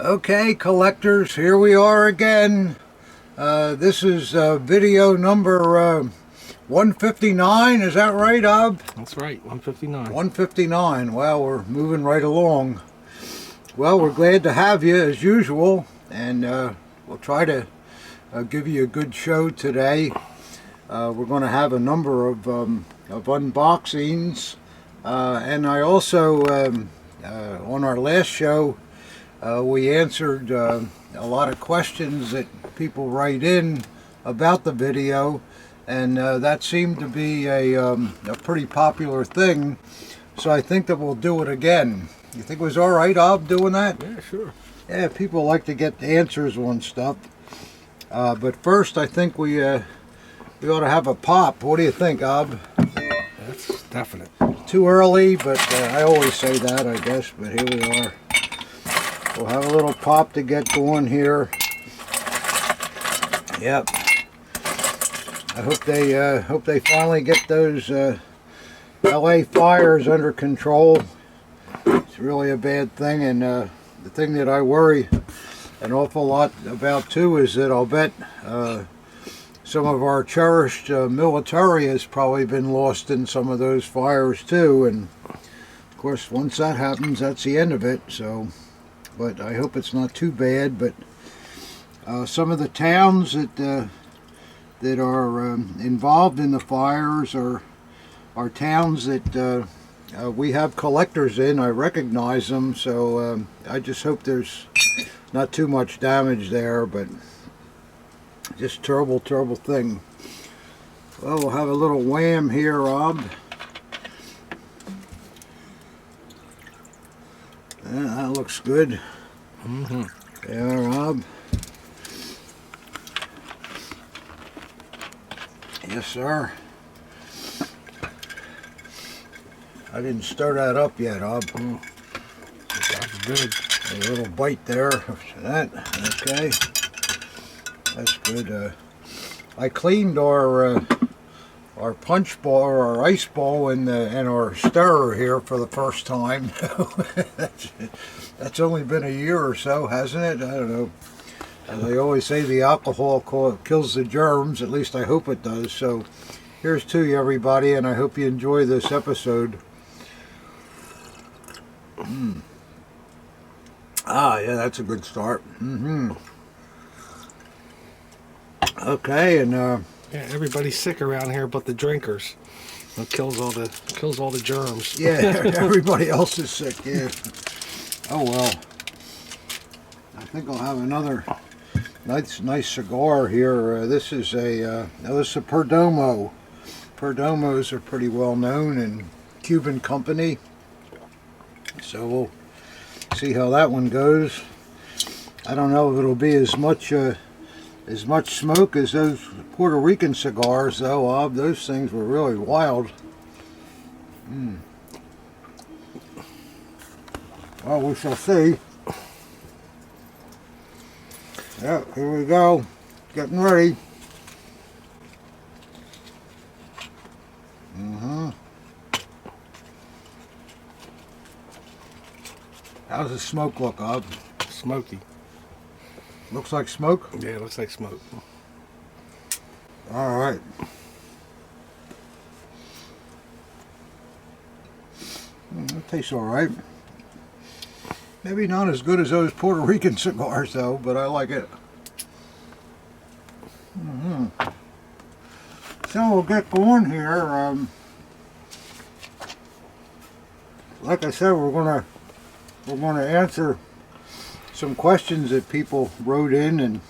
Okay, collectors, here we are again. This is video number 159, is that right, Ob? That's right, 159. 159, well, we're moving right along. Well, we're glad to have you, as usual, and we'll try to give you a good show today. We're going to have a number of unboxings, and I also, on our last show, we answered a lot of questions that people write in about the video, and that seemed to be a pretty popular thing, so I think that we'll do it again. You think it was alright, Ob, doing that? Yeah, sure. Yeah, people like to get answers on stuff. But first, I think we ought to have a pop. What do you think, Ob? That's definite. Too early, but I always say that, I guess, but here we are. We'll have a little pop to get going here. Yep. I hope they finally get those LA fires under control. It's really a bad thing, and the thing that I worry an awful lot about too is that I'll bet some of our cherished Militaria has probably been lost in some of those fires too, and of course once that happens, that's the end of it. So. But I hope it's not too bad. But some of the towns that are involved in the fires are towns that we have collectors in. I recognize them, so I just hope there's not too much damage there. But just terrible, terrible thing. Well, we'll have a little wham here, Rob. Yeah, that looks good. Mm-hmm. Yeah, Rob. Yes, sir. I didn't stir that up yet, Rob. That's good. A little bite there. That okay. That's good. I cleaned our punch bowl, or our ice bowl, and our stirrer here for the first time. That's only been a year or so, hasn't it? I don't know. They always say the alcohol kills the germs. At least I hope it does. So here's to you, everybody, and I hope you enjoy this episode. Ah, yeah, that's a good start. Okay, and yeah, everybody's sick around here, but the drinkers. It kills all the germs. yeah, everybody else is sick. Yeah. Oh well. I think I'll have another nice cigar here. This is a Perdomo. Perdomos are pretty well known in Cuban company. So we'll see how that one goes. I don't know if it'll be as much smoke as those Puerto Rican cigars, though. Those things were really wild. Well, we shall see. Yeah, here we go. Getting ready. How's the smoke look, Ob? Smoky. Looks like smoke? Yeah, it looks like smoke. All right. That tastes all right. Maybe not as good as those Puerto Rican cigars, though, but I like it. So we'll get going here. Like I said, we're gonna answer some questions that people wrote in, and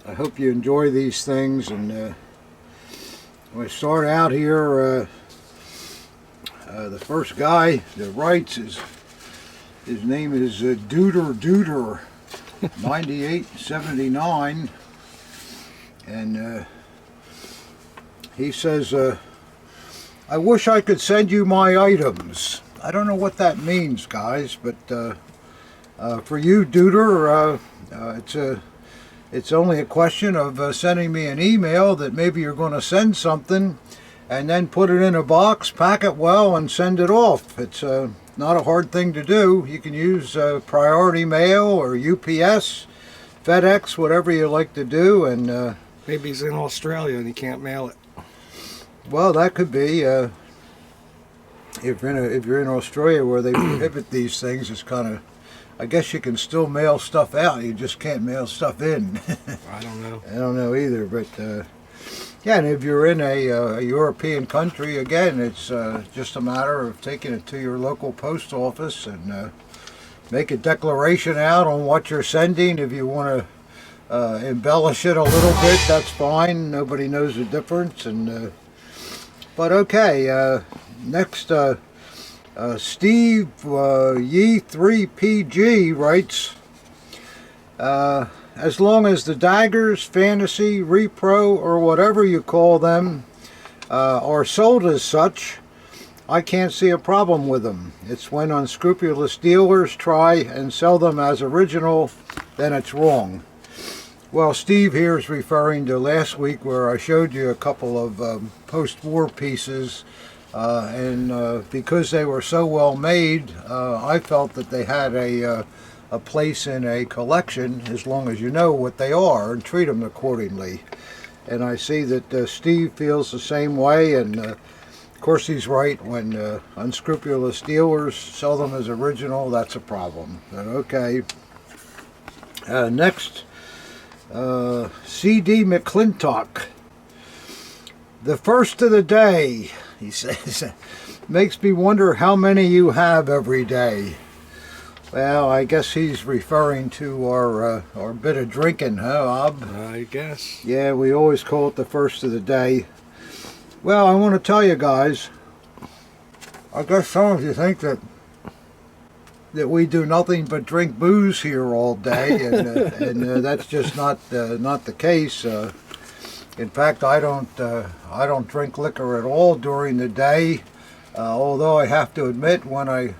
I hope you enjoy these things. And we start out here. The first guy that writes his name is Duder 9879, and he says, I wish I could send you my items. I don't know what that means, guys, but for you, Duder, it's only a question of sending me an email that maybe you're going to send something, and then put it in a box, pack it well, and send it off. It's not a hard thing to do. You can use priority mail or UPS, FedEx, whatever you like to do. And maybe he's in Australia and he can't mail it. well, that could be. If you're in Australia where they prohibit these things, it's kind of. I guess you can still mail stuff out. You just can't mail stuff in. I don't know. I don't know either, but yeah. And if you're in a European country, again, it's just a matter of taking it to your local post office and make a declaration out on what you're sending. If you want to embellish it a little bit, that's fine. Nobody knows the difference. And but okay. Next, Steve Ye3PG writes, as long as the daggers, fantasy, repro, or whatever you call them, are sold as such, I can't see a problem with them. It's when unscrupulous dealers try and sell them as original, then it's wrong. Well, Steve here is referring to last week where I showed you a couple of post-war pieces. And because they were so well made, I felt that they had a place in a collection as long as you know what they are and treat them accordingly. And I see that Steve feels the same way, and of course he's right. When unscrupulous dealers sell them as original, that's a problem. But okay. Next, C.D. McClintock. The first of the day, he says, makes me wonder how many you have every day. Well, I guess he's referring to our bit of drinking, huh, Bob? I guess. Yeah, we always call it the first of the day. Well, I want to tell you guys, I guess some of you think that we do nothing but drink booze here all day, and that's just not the case. In fact, I don't drink liquor at all during the day. Although I have to admit, when I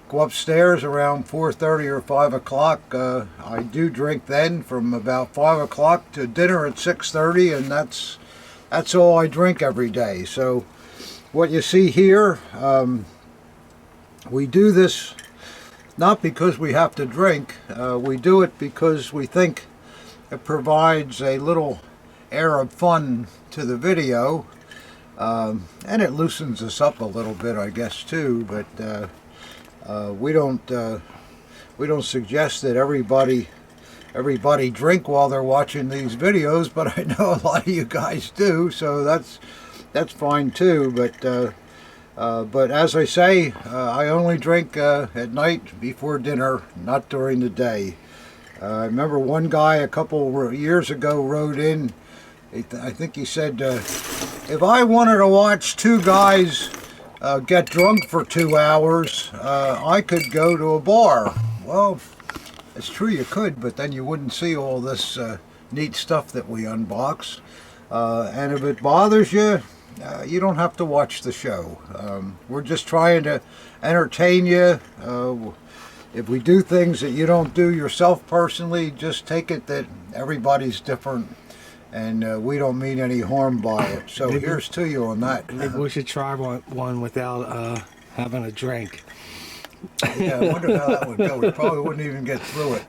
go upstairs around 4:30 or 5 o'clock, I do drink then from about 5 o'clock to dinner at 6:30, and that's all I drink every day. So what you see here, we do this not because we have to drink. We do it because we think it provides a little air of fun to the video, and it loosens us up a little bit, I guess, too. But we don't suggest that everybody drink while they're watching these videos, but I know a lot of you guys do, so that's fine too. But as I say, I only drink at night before dinner, not during the day. I remember one guy a couple years ago wrote in. I think he said, if I wanted to watch two guys get drunk for 2 hours, I could go to a bar. Well, it's true you could, but then you wouldn't see all this neat stuff that we unbox. And if it bothers you, you don't have to watch the show. We're just trying to entertain you. If we do things that you don't do yourself personally, just take it that everybody's different. And we don't mean any harm by it. So here's to you on that. Maybe we should try one without having a drink. Yeah, I wonder how that would go. We probably wouldn't even get through it.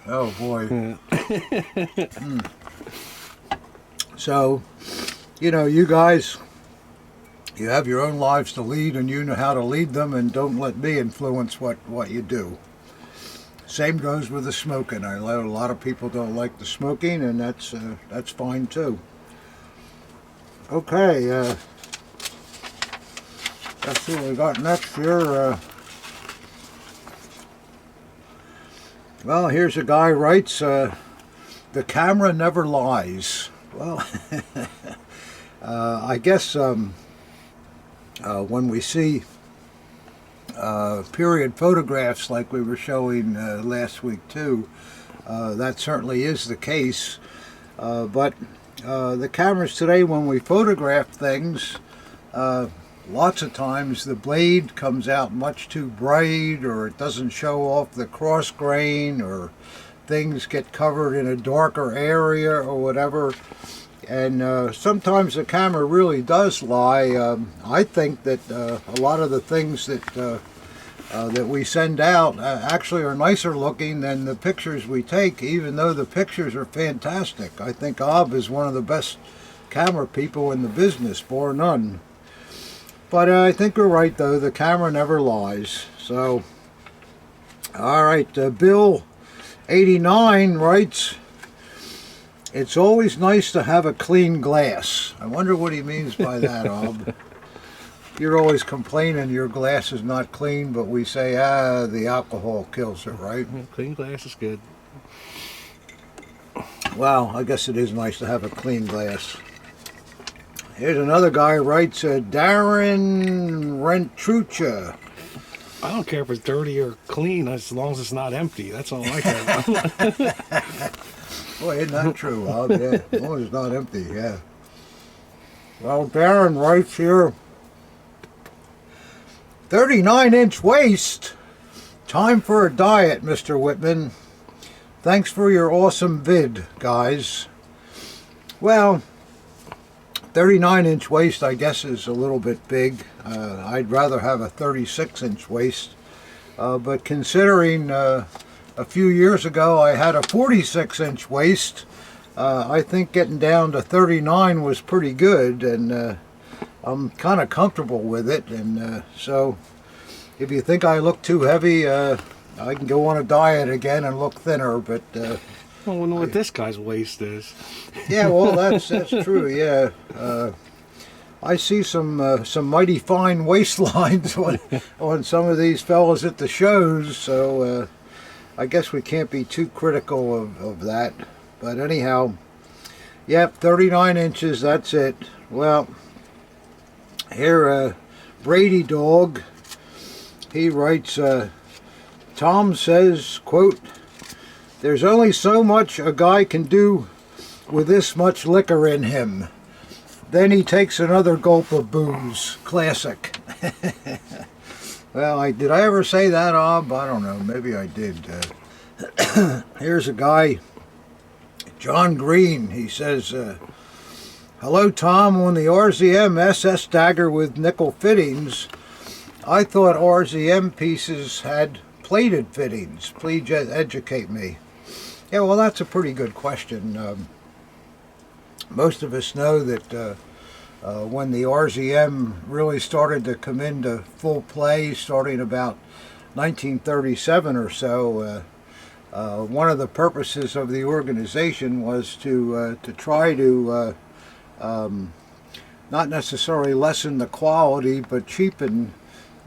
Oh boy. So, you guys, you have your own lives to lead, and you know how to lead them, and don't let me influence what you do. Same goes with the smoking. I know a lot of people don't like the smoking, and that's fine too. Okay, let's see what we got next here. Well, here's a guy writes, the camera never lies. Well, I guess when we see period photographs like we were showing last week too, that certainly is the case. But the cameras today, when we photograph things, lots of times the blade comes out much too bright, or it doesn't show off the cross grain, or things get covered in a darker area or whatever. And sometimes the camera really does lie. I think that a lot of the things that that we send out actually are nicer looking than the pictures we take, even though the pictures are fantastic. I think Ob is one of the best camera people in the business, bar none. But I think we're right, though. The camera never lies. So, all right, Bill 89 writes, "It's always nice to have a clean glass." I wonder what he means by that, Ob. You're always complaining your glass is not clean, but we say, the alcohol kills it, right? Clean glass is good. Well, I guess it is nice to have a clean glass. Here's another guy writes, Darren Rentrucha. I don't care if it's dirty or clean as long as it's not empty. That's all I care about. Boy, isn't that true, Bob? Yeah, as long as it's not empty, yeah. Well, Darren writes here, 39-inch waist. Time for a diet, Mr. Whitman. Thanks for your awesome vid, guys. Well, 39-inch waist, I guess, is a little bit big. I'd rather have a 36-inch waist. But considering a few years ago I had a 46-inch waist, I think getting down to 39 was pretty good, and I'm kind of comfortable with it. And so if you think I look too heavy, I can go on a diet again and look thinner. But I wonder what this guy's waist is. yeah, well, that's true. Yeah, I see some mighty fine waistlines on some of these fellas at the shows. So I guess we can't be too critical of that. But anyhow, yep, 39 inches. That's it. Well, here, Brady Dog. He writes, Tom says, quote, "There's only so much a guy can do with this much liquor in him. Then he takes another gulp of booze." Classic. Well, did I ever say that, Ob? I don't know. Maybe I did. Here's a guy, John Green. He says, "Hello, Tom. On the RZM SS Dagger with nickel fittings, I thought RZM pieces had plated fittings. Please educate me." Yeah, well, that's a pretty good question. Most of us know that when the RZM really started to come into full play, starting about 1937 or so, one of the purposes of the organization was to try to not necessarily lessen the quality, but cheapen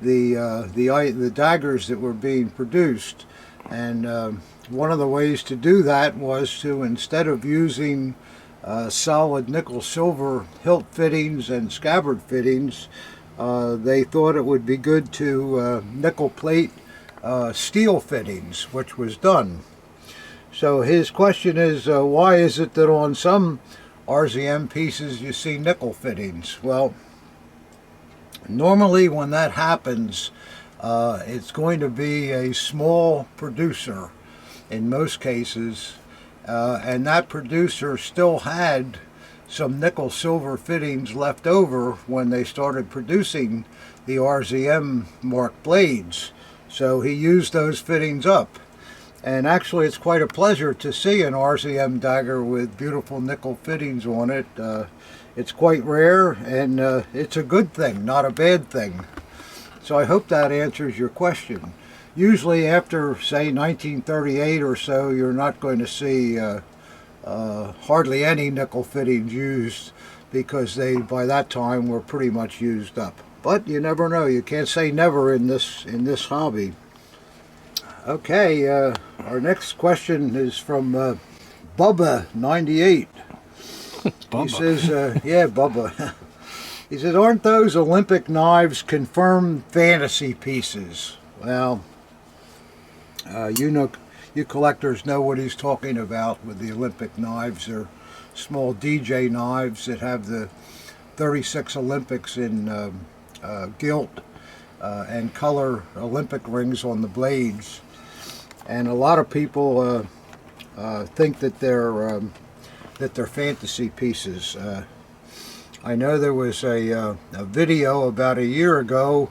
the daggers that were being produced. And one of the ways to do that was to, instead of using solid nickel silver hilt fittings and scabbard fittings, they thought it would be good to nickel plate steel fittings, which was done. So his question is, why is it that on some RZM pieces you see nickel fittings? Well, normally when that happens, it's going to be a small producer in most cases, and that producer still had some nickel silver fittings left over when they started producing the RZM mark blades. So he used those fittings up. And actually it's quite a pleasure to see an RZM dagger with beautiful nickel fittings on it. It's quite rare, and it's a good thing, not a bad thing. So I hope that answers your question. Usually after, say, 1938 or so, you're not going to see hardly any nickel fittings used, because they, by that time, were pretty much used up. But you never know. You can't say never in this hobby. Okay, our next question is from Bubba98. He says, yeah, Bubba. He says, "Aren't those Olympic knives confirmed fantasy pieces?" Well, you collectors know what he's talking about with the Olympic knives. They're small DJ knives that have the 36 Olympics in gilt and color Olympic rings on the blades. And a lot of people think that they're fantasy pieces. I know there was a video about a year ago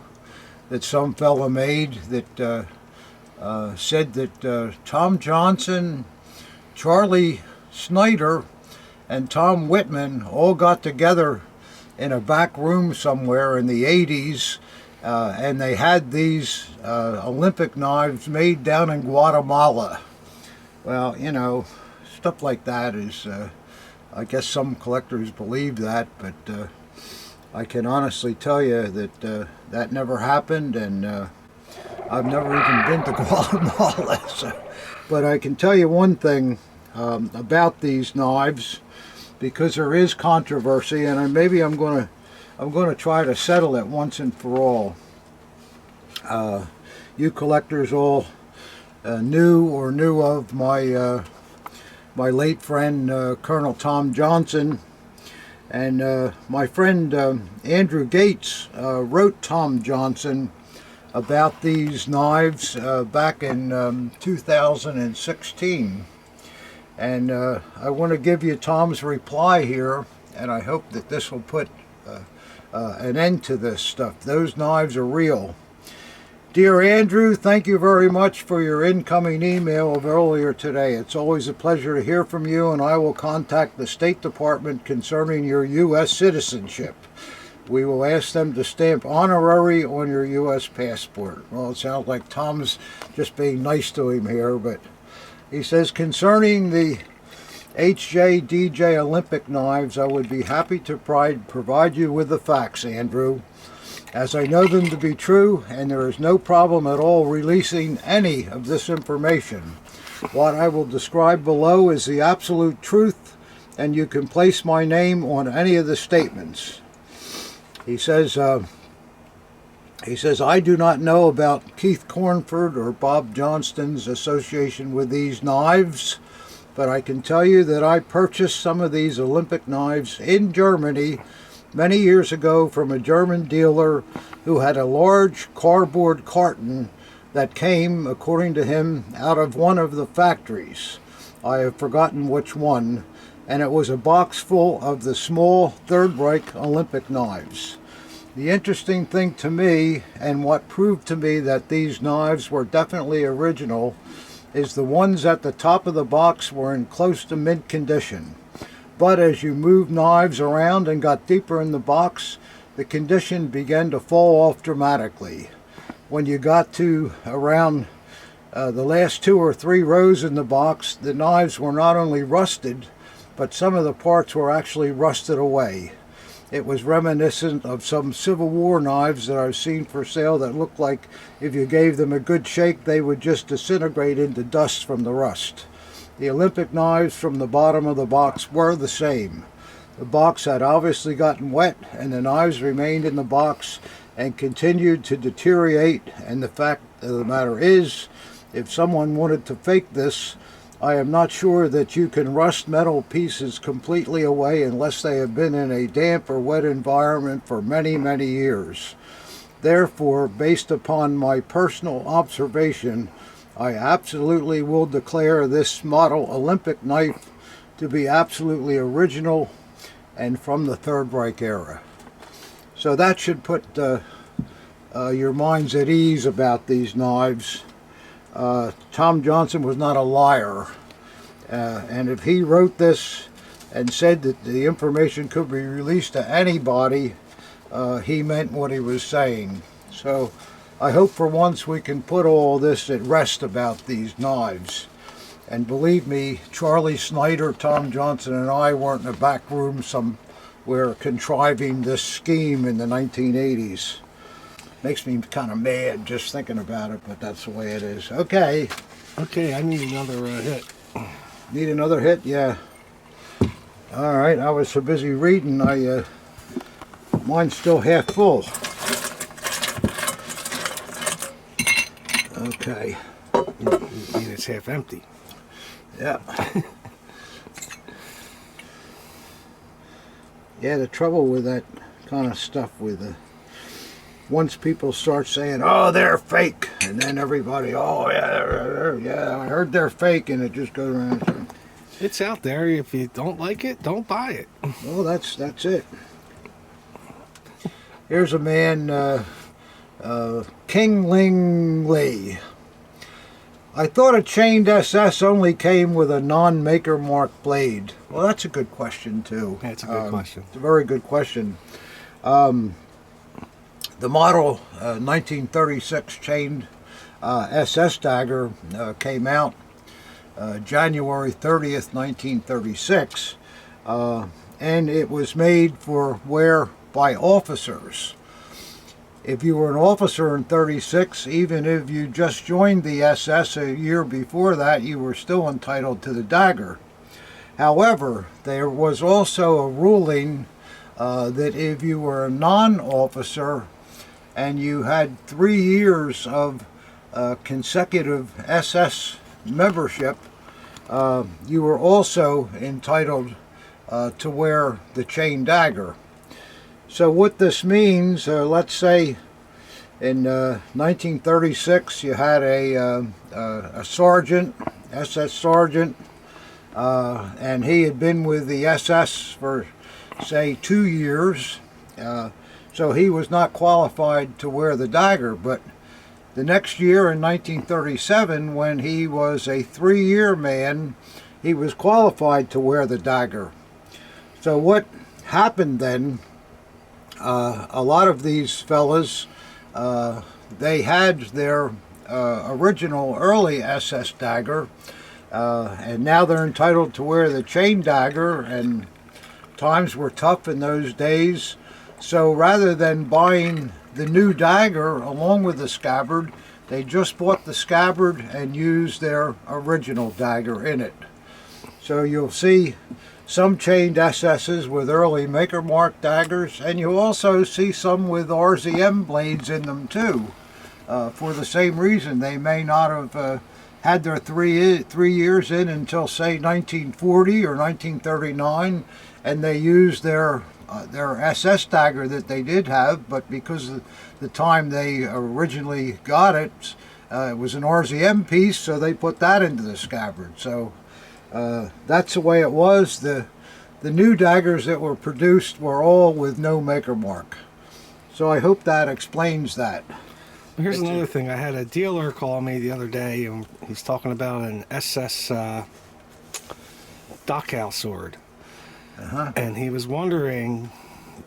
that some fella made that said that Tom Johnson, Charlie Snyder, and Tom Whitman all got together in a back room somewhere in the 80s, and they had these Olympic knives made down in Guatemala. Well, you know, stuff like that is, I guess some collectors believe that, but I can honestly tell you that that never happened, and I've never even been to Guatemala. So, but I can tell you one thing about these knives, because there is controversy, and maybe I'm going to try to settle it once and for all. You collectors all knew of my my late friend Colonel Tom Johnson, and my friend Andrew Gates wrote Tom Johnson about these knives back in 2016. And I want to give you Tom's reply here, and I hope that this will put an end to this stuff. Those knives are real. Dear Andrew, thank you very much for your incoming email of earlier today. It's always a pleasure to hear from you, and I will contact the State Department concerning your U.S. citizenship. We will ask them to stamp honorary on your U.S. passport. Well, it sounds like Tom's just being nice to him here, but he says, concerning the HJDJ Olympic knives, I would be happy to provide you with the facts, Andrew, as I know them to be true, and there is no problem at all releasing any of this information. What I will describe below is the absolute truth, and you can place my name on any of the statements. He says, I do not know about Keith Cornford or Bob Johnston's association with these knives, but I can tell you that I purchased some of these Olympic knives in Germany many years ago from a German dealer who had a large cardboard carton that came, according to him, out of one of the factories. I have forgotten which one, and it was a box full of the small Third Reich Olympic knives. The interesting thing to me, and what proved to me that these knives were definitely original, is the ones at the top of the box were in close to mint condition. But as you moved knives around and got deeper in the box, the condition began to fall off dramatically. When you got to around the last 2 or 3 rows in the box, the knives were not only rusted, but some of the parts were actually rusted away. It was reminiscent of some Civil War knives that I've seen for sale that looked like if you gave them a good shake, they would just disintegrate into dust from the rust. The Olympic knives from the bottom of the box were the same. The box had obviously gotten wet, and the knives remained in the box and continued to deteriorate, and the fact of the matter is, if someone wanted to fake this, I am not sure that you can rust metal pieces completely away unless they have been in a damp or wet environment for many, many years. Therefore, based upon my personal observation, I absolutely will declare this model Olympic knife to be absolutely original and from the Third Reich era. So that should put your minds at ease about these knives. Tom Johnson was not a liar, and if he wrote this and said that the information could be released to anybody, he meant what he was saying. So I hope for once we can put all this at rest about these knives. And believe me, Charlie Snyder, Tom Johnson, and I weren't in a back room somewhere contriving this scheme in the 1980s. Makes me kind of mad just thinking about it, but that's the way it is. Okay. Okay, I need another hit. Need another hit? Yeah. All right, I was so busy reading, mine's still half full. Okay. You mean it's half empty? Yeah. Yeah, the trouble with that kind of stuff with once people start saying, oh, they're fake, and then everybody, oh, yeah, I heard they're fake, and it just goes around. It's out there. If you don't like it, don't buy it. Well, that's it. Here's a man King Ling Lee. I thought a chained SS only came with a non-maker mark blade. Well, that's a good question too. Yeah, it's a good question. It's a very good question. The model 1936 chained SS dagger came out January 30th, 1936, and it was made for wear by officers. If you were an officer in 36, even if you just joined the SS a year before that, you were still entitled to the dagger. However, there was also a ruling that if you were a non-officer and you had 3 years of consecutive SS membership, you were also entitled to wear the chain dagger. So what this means, let's say in 1936 you had a sergeant, SS sergeant, and he had been with the SS for say 2 years, so he was not qualified to wear the dagger. But the next year in 1937, when he was a 3-year man, he was qualified to wear the dagger. So what happened then, a lot of these fellas, they had their original early SS dagger, and now they're entitled to wear the chain dagger, and times were tough in those days. So rather than buying the new dagger along with the scabbard, they just bought the scabbard and used their original dagger in it. So you'll see some chained SS's with early maker mark daggers, and you also see some with RZM blades in them too, for the same reason. They may not have had their three years in until say 1940 or 1939, and they used their SS dagger that they did have, but because of the time they originally got it, it was an RZM piece, so they put that into the scabbard. So that's the way it was. The new daggers that were produced were all with no maker mark. So I hope that explains that. Here's another thing. I had a dealer call me the other day, and he's talking about an SS Dachau sword. And he was wondering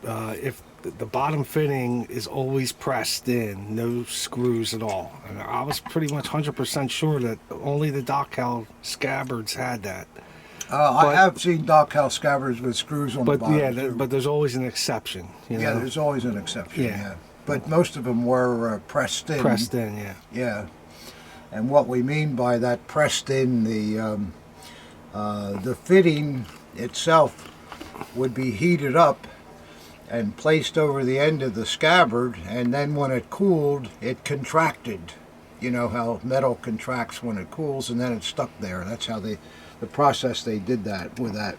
if the bottom fitting is always pressed in, no screws at all. And I was pretty much 100% sure that only the Dachau scabbards had that. I have seen Dachau scabbards with screws on the bottom. Yeah, but there's always an exception. You know? Yeah, there's always an exception. Yeah. But most of them were pressed in. Pressed in, yeah. Yeah. And what we mean by that pressed in, the fitting itself would be heated up and placed over the end of the scabbard, and then when it cooled, it contracted. You know how metal contracts when it cools, and then it stuck there. That's how the process they did that with that.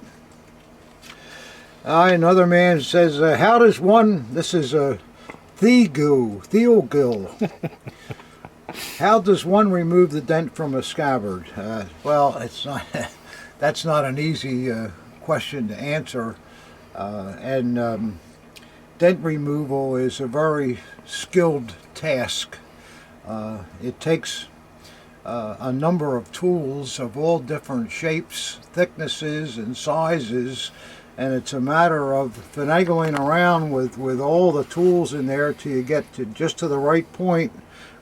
Another man says, how does one, this is a Theogil. How does one remove the dent from a scabbard? Well, it's not. That's not an easy question to answer, and dent removal is a very skilled task. It takes a number of tools of all different shapes, thicknesses, and sizes, and it's a matter of finagling around with all the tools in there till you get to just to the right point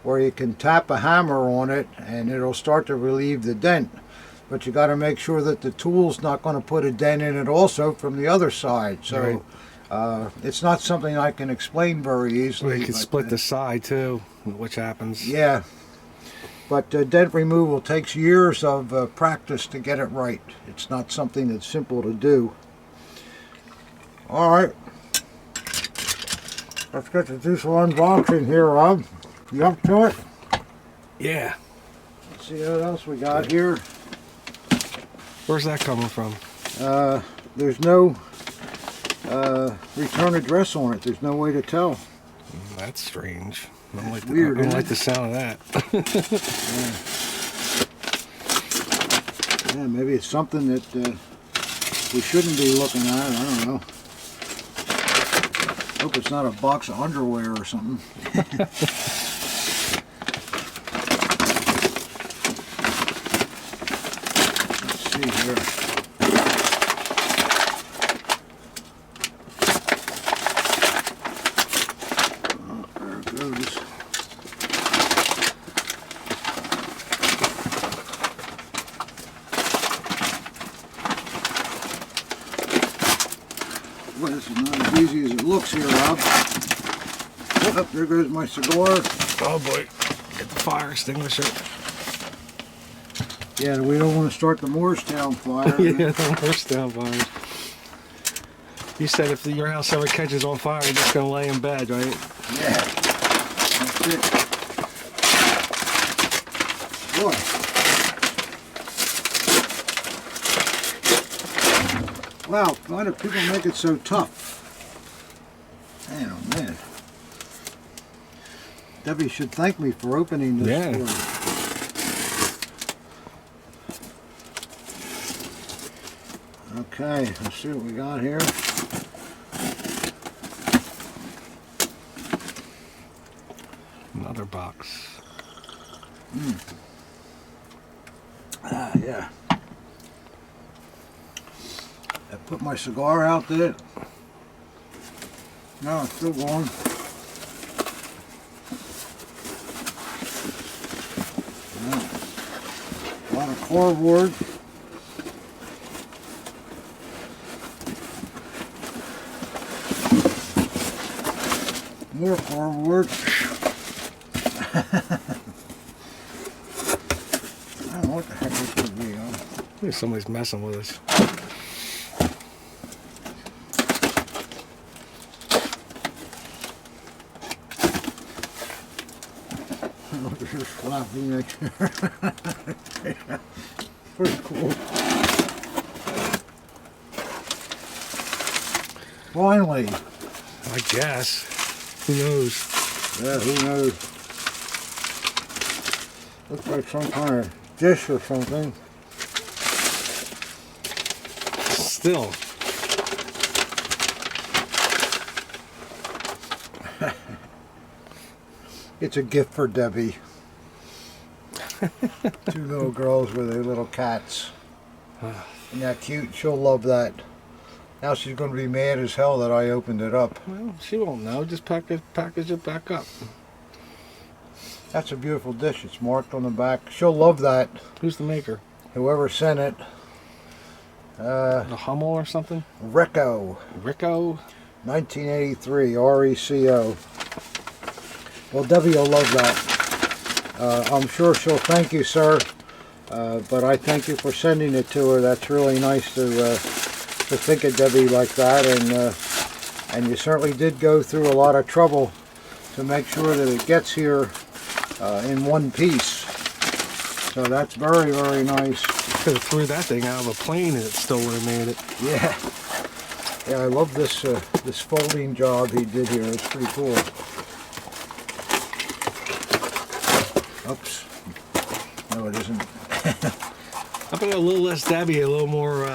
where you can tap a hammer on it and it'll start to relieve the dent. But you got to make sure that the tool's not going to put a dent in it also from the other side. So it's not something I can explain very easily. Well, you can split the side too, which happens. Yeah. But dent removal takes years of practice to get it right. It's not something that's simple to do. All right. Let's get to do some unboxing here, Rob. You up to it? Yeah. Let's see what else we got here. Where's that coming from? There's no return address on it. There's no way to tell. That's strange. I don't like Weird, I don't like the sound of that. Yeah, maybe it's something that we shouldn't be looking at. I don't know. Hope it's not a box of underwear or something. Let's see here. Oh, there it goes. Well, this is not as easy as it looks here, Rob. Oh, there goes my cigar. Oh boy, get the fire extinguisher. Yeah, we don't want to start the Moorestown fire. Yeah, the Moorestown fire. You said if your house ever catches on fire, you're just gonna lay in bed, right? Yeah, that's it. Boy. Wow, why do people make it so tough? Man, oh man. Debbie should thank me for opening this Yeah. for her. Okay, let's see what we got here. Another box. Ah, yeah. I put my cigar out there. No, it's still going. Yeah. A lot of cardboard. More cardboard. I don't know what the heck this could be, huh? I think somebody's messing with us. Look at this floppy neck. Pretty cool. Finally. I guess. Who knows? Yeah, who knows? Looks like some kind of dish or something. Still. It's a gift for Debbie. Two little girls with their little cats. Isn't that cute? She'll love that. Now she's going to be mad as hell that I opened it up. Well, she won't know. Just package it back up. That's a beautiful dish. It's marked on the back. She'll love that. Who's the maker? Whoever sent it. The Hummel or something? Rico. Rico? 1983. RECO. Well, Debbie will love that. I'm sure she'll thank you, sir. But I thank you for sending it to her. That's really nice to think of Debbie like that. And you certainly did go through a lot of trouble to make sure that it gets here in one piece. So that's very, very nice. Could have threw that thing out of a plane and it still would have made it. Yeah. Yeah, I love this this folding job he did here. It's pretty cool. Oops. No, it isn't. I bet a little less Debbie, a little more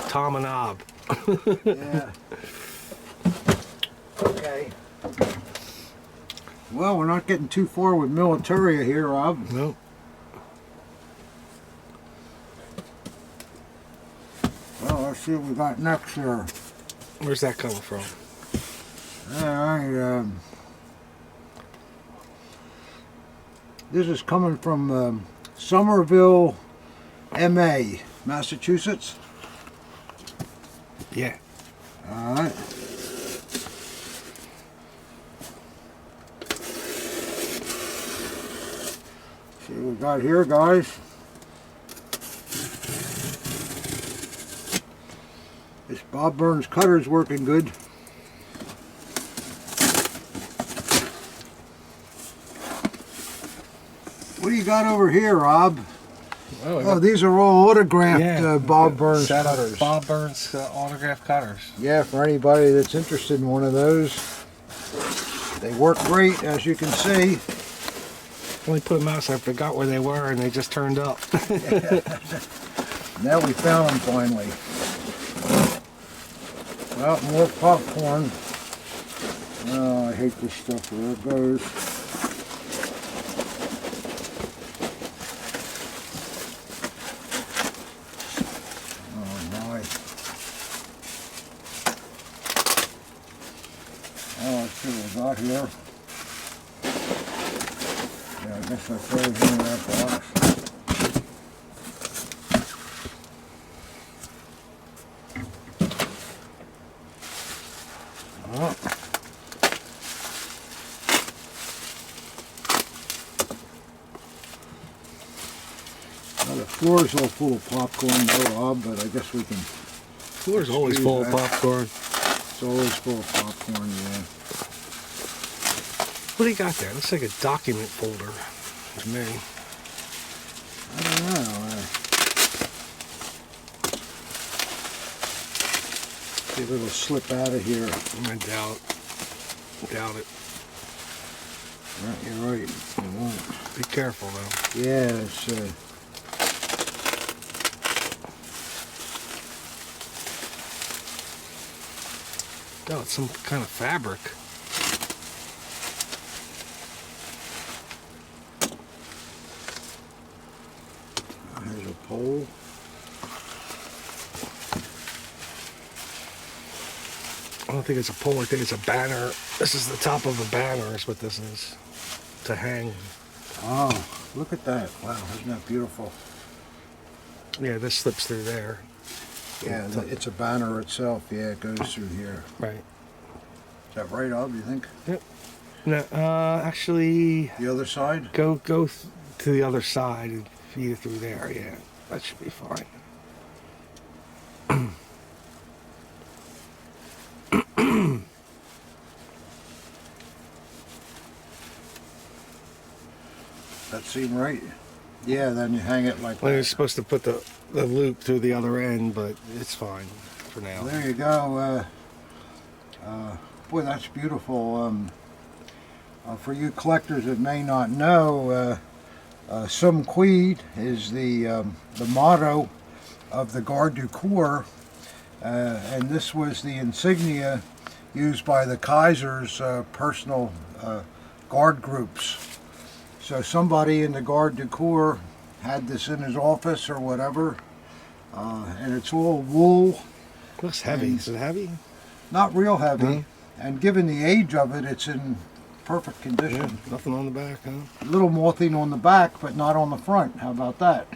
Tom and Ob. Yeah. Okay. Well, we're not getting too far with Militaria here, Rob. Nope. Well, let's see what we got next here. Where's that coming from? This is coming from Somerville, MA, Massachusetts. Yeah. All right. See what we got here, guys. This Bob Burns cutter's working good. What do you got over here, Rob? Oh, these are all autographed Bob Burns cutters. Bob Burns autograph cutters. Yeah, for anybody that's interested in one of those. They work great, as you can see. Only put them out so I forgot where they were and they just turned up. Now we found them finally. Well, more popcorn. Oh, I hate this stuff. Where it goes. Oh my. Oh, let's see what we got here. Yeah, I guess I throw it in that box. Oh. Well, the floor's all full of popcorn, no, Rob, but I guess we can. Floor's always full of popcorn. It's always full of popcorn, yeah. What do you got there? Looks like a document folder to me. I don't know. See if it'll slip out of here. I doubt it. Right, you're right. It won't. Be careful though. Yeah, it's Oh, it's some kind of fabric. Here's a pole. I don't think it's a pole. I think it's a banner. This is the top of a banner is what this is. To hang. Oh, look at that. Wow, isn't that beautiful? Yeah, this slips through there. Yeah, it's a banner itself. Yeah, it goes through here. Right. Is that right, Ob, you think? Yep. No, actually, The other side? go to the other side and feed it through there. Yeah, that should be fine. That seem right? Yeah, then you hang it like Well, you're that. supposed to put the loop through the other end, but it's fine for now. There you go. Boy, that's beautiful. For you collectors that may not know, Sum Quid is the motto of the Garde du Corps, and this was the insignia used by the Kaiser's personal guard groups. So somebody in the Garde du Corps had this in his office or whatever, and it's all wool. Looks heavy. Is it heavy? Not real heavy, No. and given the age of it, it's in perfect condition. Yeah, nothing on the back, huh? A little mothing on the back, but not on the front. How about that?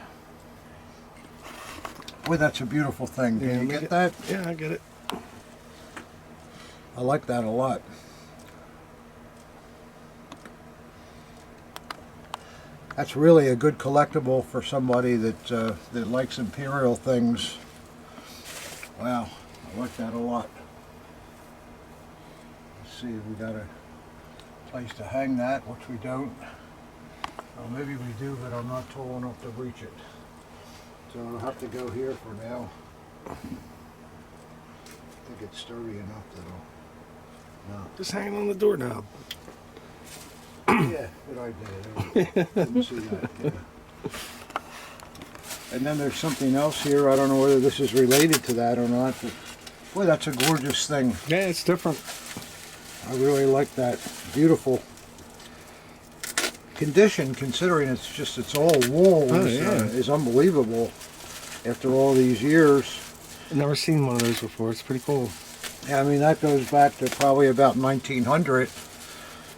Boy, that's a beautiful thing. Do you get that? Yeah, I get it. I like that a lot. That's really a good collectible for somebody that likes imperial things. Wow, I like that a lot. Let's see if we got a place to hang that, which we don't. Well, maybe we do, but I'm not tall enough to reach it. So I'll have to go here for now. I think it's sturdy enough that'll... No. Just hanging on the doorknob. Yeah, good idea. Didn't see that. Yeah. And then there's something else here. I don't know whether this is related to that or not, but boy, that's a gorgeous thing. Yeah, it's different. I really like that. Beautiful condition, considering it's all wool. Oh, Is unbelievable after all these years. I've never seen one of those before. It's pretty cool. Yeah, I mean, that goes back to probably about 1900.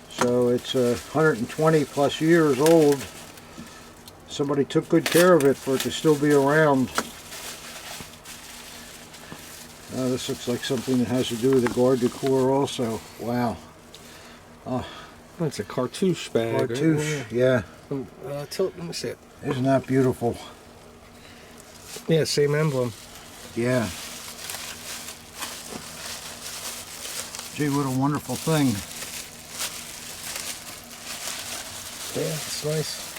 So it's 120 plus years old. Somebody took good care of it for it to still be around. This looks like something that has to do with the Garde du Corps also. Wow. It's a cartouche bag. Cartouche, Right? yeah. Let me see it. Isn't that beautiful? Yeah, same emblem. Yeah. Gee, what a wonderful thing. Yeah, it's nice.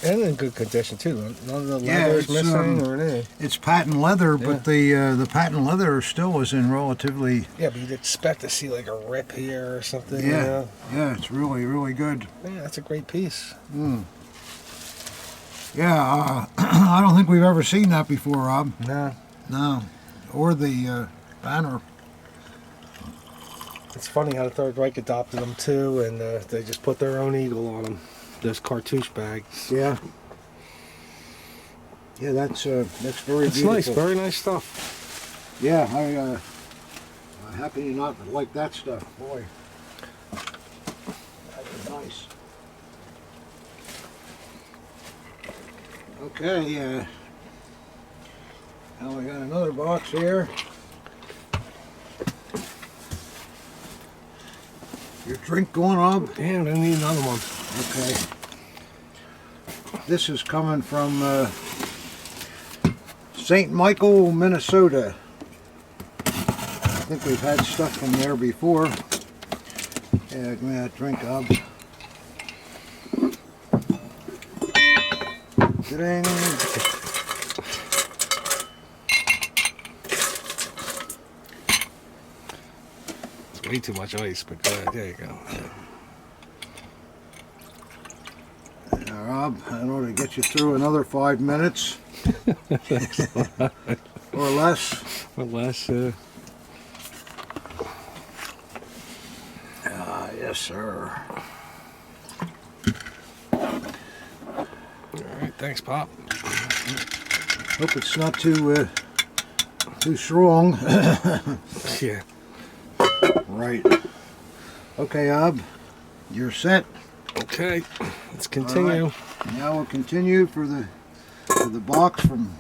And in good condition too. None of the Yeah, leather's it's, missing or anything. It's patent leather, Yeah. but the patent leather still is in relatively... Yeah, but you'd expect to see like a rip here or something. Yeah, You know? yeah, it's really, really good. Yeah, that's a great piece. Yeah, I don't think we've ever seen that before, Rob. No. No. Or the banner. It's funny how the Third Reich adopted them too, and they just put their own eagle on them. Those cartouche bags. Yeah. Yeah, that's very It's beautiful. nice, very nice stuff. Yeah, I'm happy to not like that stuff. Boy, that is nice. Okay, now we got another box here. Your drink going up? Damn, I need another one. Okay. This is coming from St. Michael, Minnesota. I think we've had stuff from there before. Yeah, give me that drink up. Ding. It's way too much ice, but there you go. Rob, in order to get you through another 5 minutes. Or less. Or less, Yes, sir. Alright, thanks, Pop. Hope it's not too strong. Yeah. Right. Okay, Ab, you're set. Okay, let's continue. Right. Now we'll continue for the box from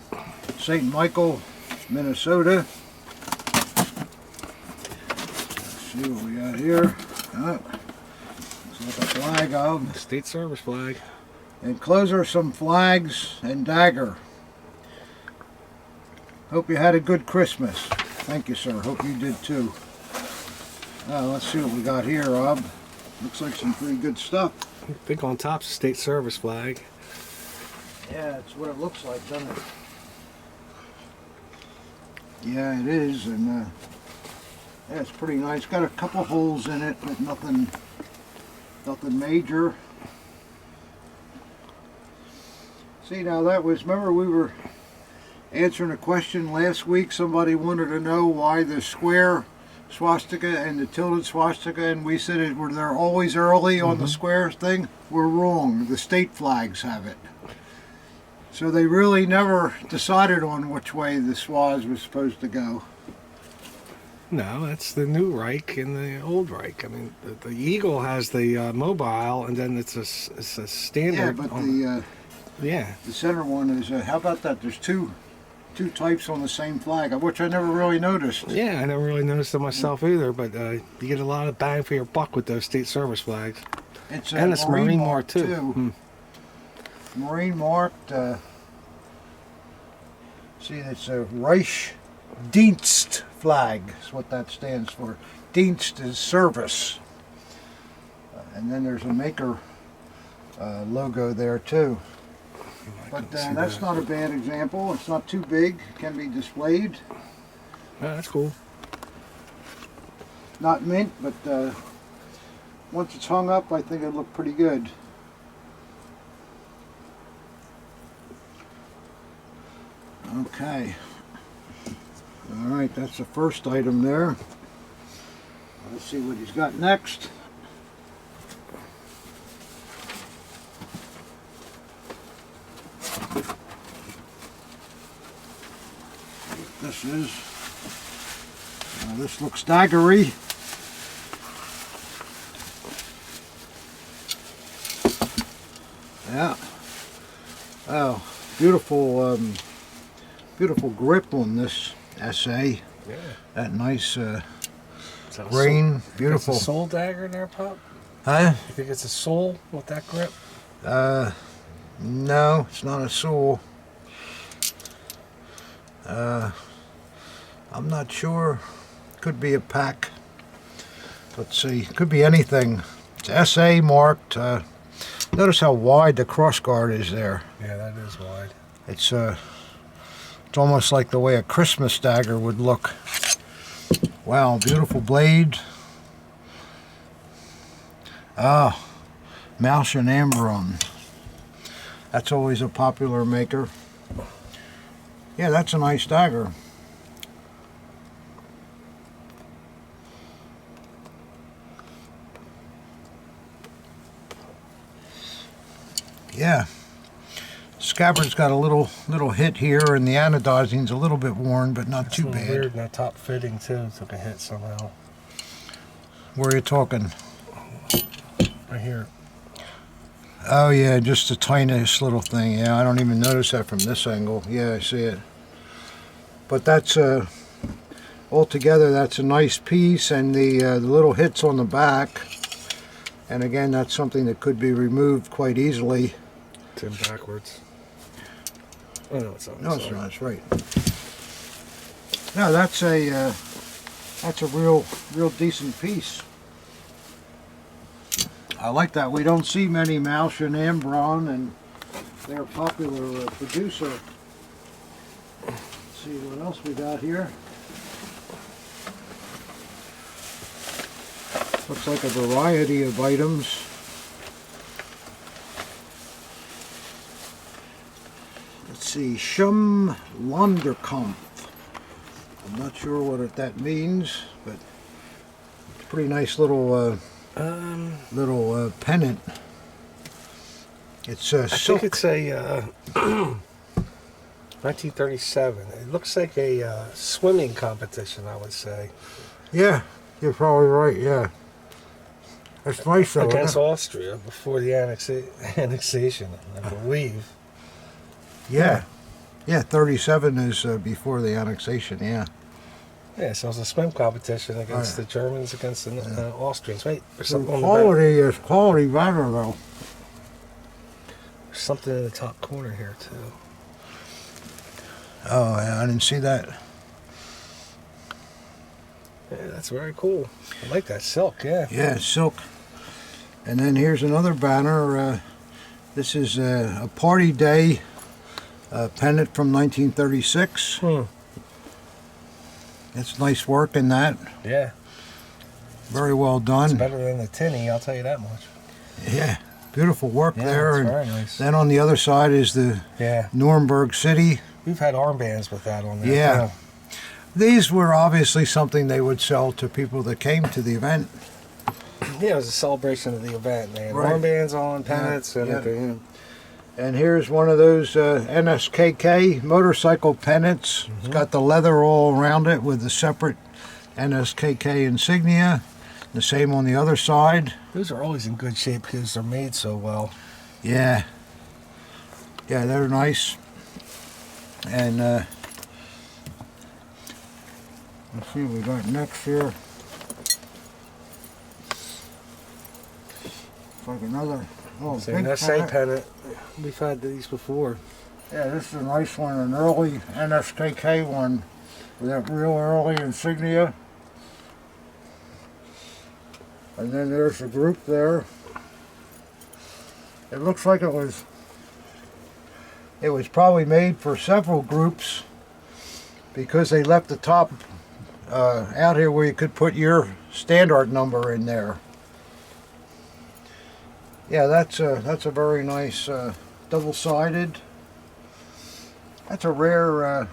St. Michael, Minnesota. Let's see what we got here. Oh, looks like a flag of. State service flag. Enclosure, some flags, and dagger. Hope you had a good Christmas. Thank you, sir. Hope you did too. Let's see what we got here, Rob. Looks like some pretty good stuff. I think on top's a state service flag. Yeah, that's what it looks like, doesn't it? Yeah, it is, and yeah, it's pretty nice. Got a couple holes in it, but nothing major. See, now that was, remember we were answering a question last week. Somebody wanted to know why the square swastika and the tilted swastika, and we said they're always early on the square thing. We're wrong. The state flags have it. So they really never decided on which way the swaz was supposed to go. No, that's the new Reich and the old Reich. I mean, the Eagle has the mobile, and then it's a standard. Yeah, but the center one is, how about that? There's two types on the same flag, which I never really noticed. Yeah, I never really noticed it myself either, but you get a lot of bang for your buck with those state service flags. It's and it's Marine marked too. Hmm. Marine marked. See, it's a Reich Dienst flag. Is what that stands for. Dienst is service, and then there's a maker logo there too. But that's not a bad example. It's not too big. It can be displayed. Yeah, that's cool. Not mint, but once it's hung up, I think it'll look pretty good. Okay. All right, that's the first item there. Let's see what he's got next. This is, this looks daggery. Yeah. Oh, beautiful, beautiful grip on this SA. Yeah. That nice grain, beautiful. Is a soul dagger in there, Pop? Huh? You think it's a soul with that grip? No, it's not a soul. I'm not sure. Could be a pack. Let's see. Could be anything. It's SA marked. Notice how wide the crossguard is there. Yeah, that is wide. It's almost like the way a Christmas dagger would look. Wow, beautiful blade. Ah, Mouse and Ambron. That's always a popular maker. Yeah, that's a nice dagger. Yeah. Scabbard's got a little hit here, and the anodizing's a little bit worn, but not too bad. Weird, and that top fitting too took a hit somehow. Where are you talking? Right here. Oh yeah, just the tiniest little thing. Yeah, I don't even notice that from this angle. Yeah, I see it. But that's altogether, that's a nice piece, and the little hits on the back. And again, that's something that could be removed quite easily. It's in backwards. Oh no, it's not. No, it's not. It's right. No, that's a real decent piece. I like that. We don't see many Mausch and Ambron, and they're a popular producer. Let's see what else we got here. Looks like a variety of items. Let's see, Schum Landerkampf. I'm not sure what that means, but it's a pretty nice little pennant. It's I silk. think it's a 1937. It looks like a swimming competition, I would say. Yeah, you're probably right. Yeah, that's nice though. Against Austria before the annexation, I believe. Yeah, yeah. 37 is before the annexation. Yeah. Yeah, so it's a swim competition against the Germans, against the Austrians. Wait, there's something on the Quality is quality better though. There's something in the top corner here too. Oh, yeah, I didn't see that. Yeah, that's very cool. I like that silk. Yeah. Yeah, silk. And then here's another banner. This is a party day pennant from 1936. It's nice work in that. Yeah. Very well done. It's better than the tinny, I'll tell you that much. Yeah, beautiful work there. It's And very nice. then on the other side is the Nuremberg City. We've had armbands with that on there. Yeah. These were obviously something they would sell to people that came to the event. Yeah, it was a celebration of the event. They had Right. armbands on, pennants, and everything. And here's one of those NSKK motorcycle pennants. It's got the leather all around it with the separate NSKK insignia. The same on the other side. Those are always in good shape because they're made so well. Yeah. Yeah, they're nice. And let's see what we got next here. It's like another It's big an SA pennant. pennant. We've had these before. Yeah, this is a nice one, an early NSKK one with that real early insignia. And then there's the group there. It looks like it was probably made for several groups because they left the top out here where you could put your standard number in there. Yeah, that's a very nice double-sided. That's a rare.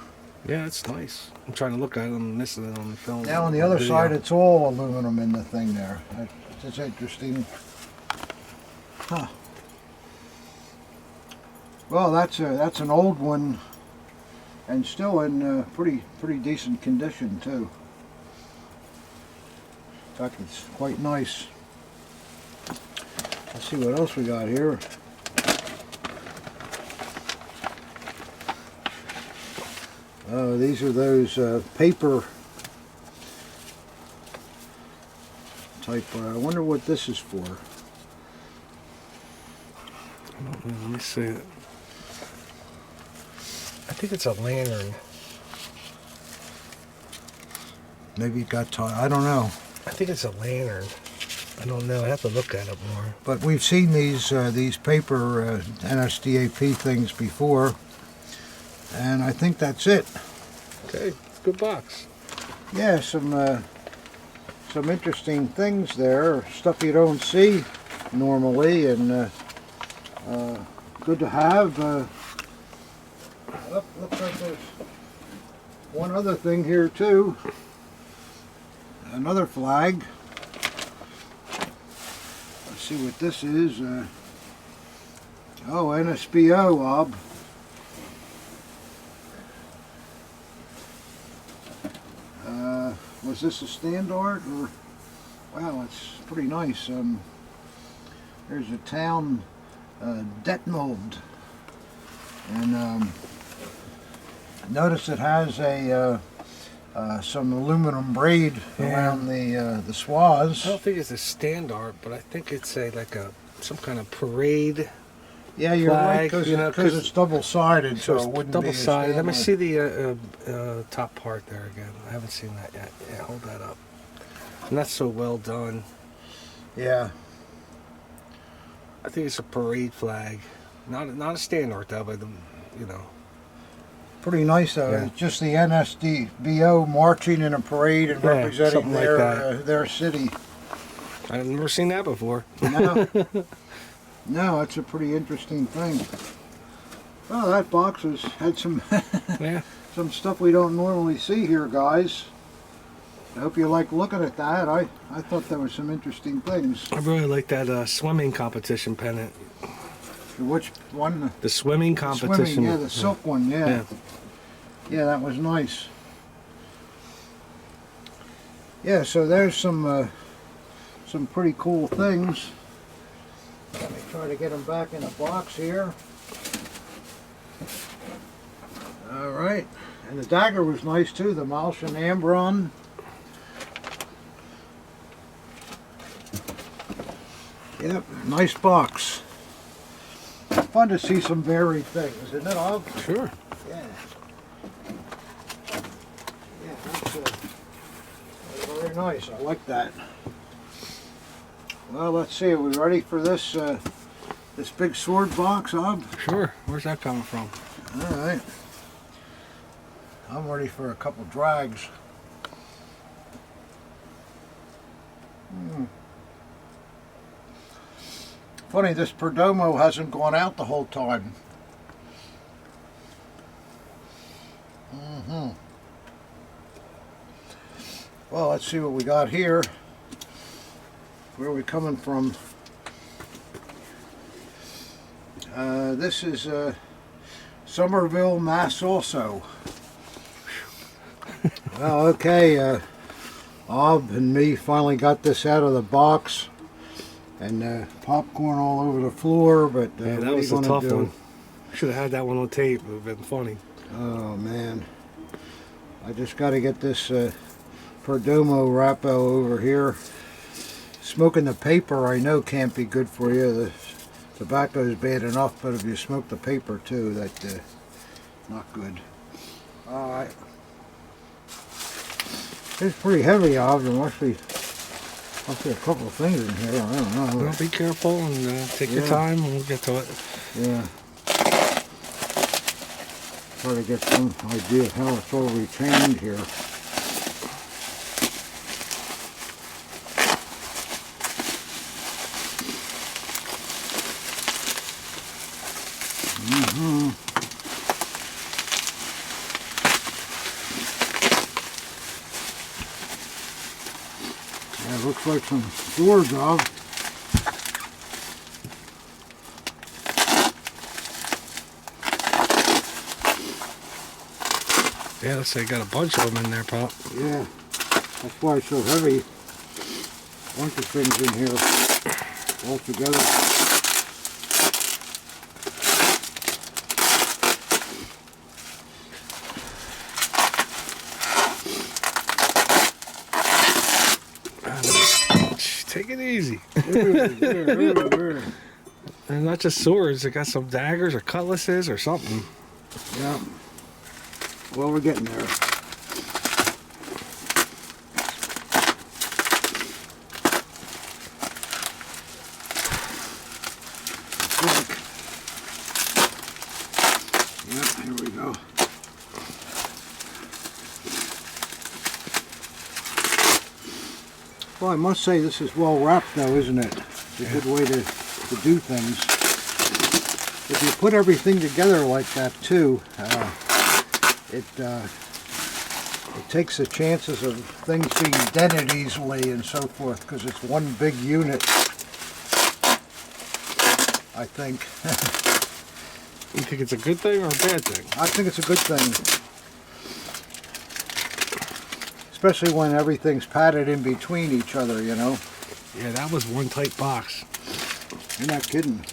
Yeah, it's nice. I'm trying to look at it. I'm missing it on the film. Now on the other side, it's all aluminum in the thing there. That's interesting. Huh. Well, that's an old one, and still in pretty decent condition too. In fact, it's quite nice. Let's see what else we got here. These are those paper type. I wonder what this is for. I don't know. Let me see it. I think it's a lantern. Maybe it got tied. I don't know. I think it's a lantern. I don't know. I have to look at it more. But we've seen these paper NSDAP things before, and I think that's it. Okay, good box. Yeah, some interesting things there, stuff you don't see normally, and good to have. Looks like there's one other thing here too. Another flag. Let's see what this is. Oh, NSBO, Bob. Was this a standard or? Wow, it's pretty nice. There's a town, Detmold, and notice it has a some aluminum braid around the swaths. I don't think it's a standard, but I think it's some kind of parade. Yeah, you're right, flag, because it's double-sided, so it wouldn't be a double-sided. Let me standard. see the top part there again. I haven't seen that yet. Yeah, hold that up. And that's so well done. Yeah. I think it's a parade flag, not a standard though, but Pretty nice though. Yeah. It's just the NSDBO marching in a parade and representing something like that. their city. I've never seen that before. No, no, it's a pretty interesting thing. Well, that box had some Yeah. some stuff we don't normally see here, guys. I hope you like looking at that. I thought there were some interesting things. I really like that swimming competition pennant. Which one? The swimming competition. Swimming, yeah, the silk one, yeah. Yeah, that was nice. Yeah, so there's some pretty cool things. Let me try to get them back in a box here. All right, and the dagger was nice too, the Malch and Ambron. Yep, nice box. Fun to see some varied things, isn't it, Ob? Sure. Yeah. Yeah, that's very nice. I like that. Well, let's see. Are we ready for this this big sword box, Ob? Sure. Where's that coming from? All right. I'm ready for a couple drags. Funny, this Perdomo hasn't gone out the whole time. Well, let's see what we got here. Where are we coming from? This is Somerville, Mass. Also. Well, okay. Ob and me finally got this out of the box. And popcorn all over the floor, but Yeah, what that are was you a gonna tough do? one. Should have had that one on tape. It would have been funny. Oh man, I just got to get this Perdomo Rappo over here. Smoking the paper, I know, can't be good for you. The tobacco is bad enough, but if you smoke the paper too, that's not good. All right, it's pretty heavy, Ob. There must be a couple of things in here. I don't know. Well, be careful and take your Yeah. time, and we'll get to it. Yeah. Try to get some idea of how it's all retained here. Yeah, it looks like some sword job. Yeah, looks like you got a bunch of them in there, Pop. Yeah, that's why it's so heavy. Bunch of things in here all together. Take it easy. There. And not just swords, they got some daggers or cutlasses or something. Yeah. Well, we're getting there. Yep, here we go. Well, I must say this is well wrapped though, isn't it? It's a good way to do things. If you put everything together like that too, it takes the chances of things being dented easily and so forth because it's one big unit. I think. You think it's a good thing or a bad thing? I think it's a good thing. Especially when everything's padded in between each other, you know. Yeah, that was one tight box. You're not kidding.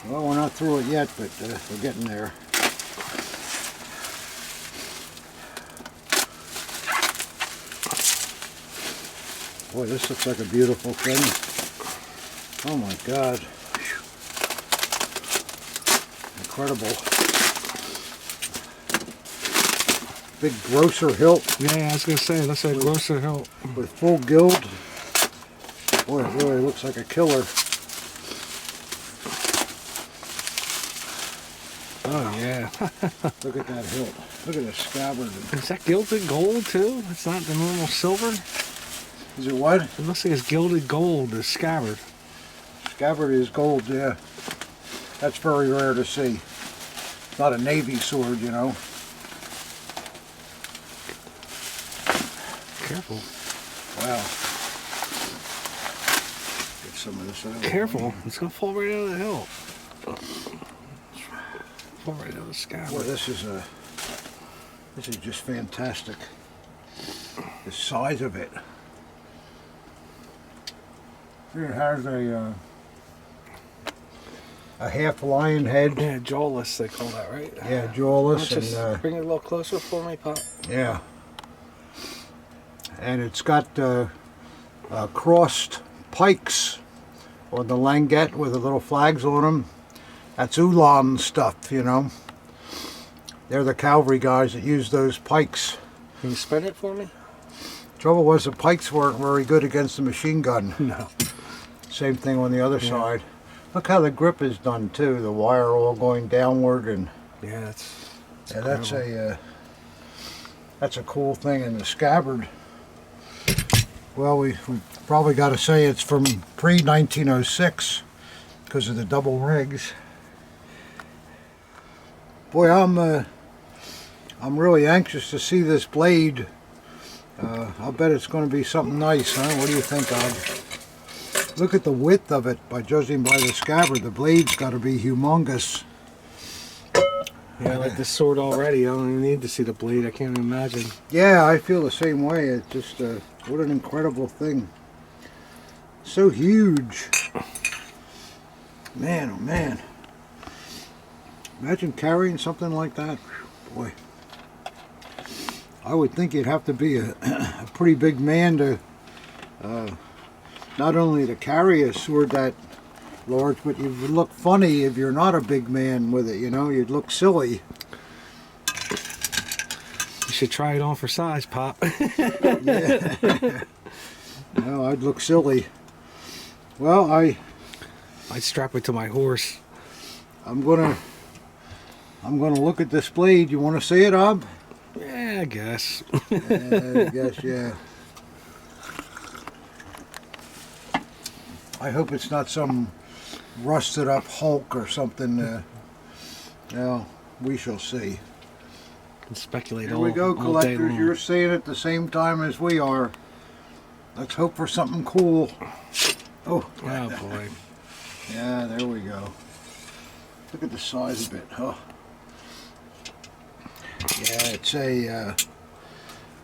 Well, we're not through it yet, but we're getting there. Boy, this looks like a beautiful thing. Oh my God. Incredible. Big grosser hilt. Yeah, I was going to say, that's a grosser hilt. With full gild. Boy, it really looks like a killer. Oh, yeah. Look at that hilt. Look at the scabbard. Is that gilded gold, too? It's not the normal silver? Is it what? It looks like it's gilded gold, the scabbard. Scabbard is gold, yeah. That's very rare to see. Not a Navy sword, you know. Careful. Wow. Get some of this out. Careful. It's going to fall right out of the hilt. Fall right out of the scabbard. Boy, this is just fantastic. The size of it. It has a half lion head. Yeah, jawless, they call that, right? Yeah, jawless. Just And, bring it a little closer for me, Pop. yeah. And it's got crossed pikes on the langet with the little flags on them. That's Ulan stuff, you know. They're the cavalry guys that use those pikes. Can you spin it for me? Trouble was the pikes weren't very good against the machine gun. No. Same thing on the other side. Look how the grip is done too. The wire all going downward, and yeah, that's a cool thing. And the scabbard. Well, we probably got to say it's from pre-1906 because of the double rigs. Boy, I'm really anxious to see this blade. I'll bet it's going to be something nice, huh? What do you think, Ob? Look at the width of it. By judging by the scabbard, the blade's got to be humongous. Yeah, I like this sword already. I don't even need to see the blade. I can't imagine. Yeah, I feel the same way. It's just, what an incredible thing. So huge. Man, oh man. Imagine carrying something like that. Boy. I would think you'd have to be a pretty big man to, not only to carry a sword that large, but you would look funny if you're not a big man with it, you know? You'd look silly. You should try it on for size, Pop. Yeah. No, I'd look silly. Well, I'd strap it to my horse. I'm gonna look at this blade. You want to see it, Ob? Yeah, I guess. I guess, yeah. I hope it's not some rusted up Hulk or something. Well, we shall see. Can speculate Here all, we go, all day collectors. long. You're seeing it at the same time as we are. Let's hope for something cool. Oh, Oh boy. yeah, there we go. Look at the size of it, huh? Yeah,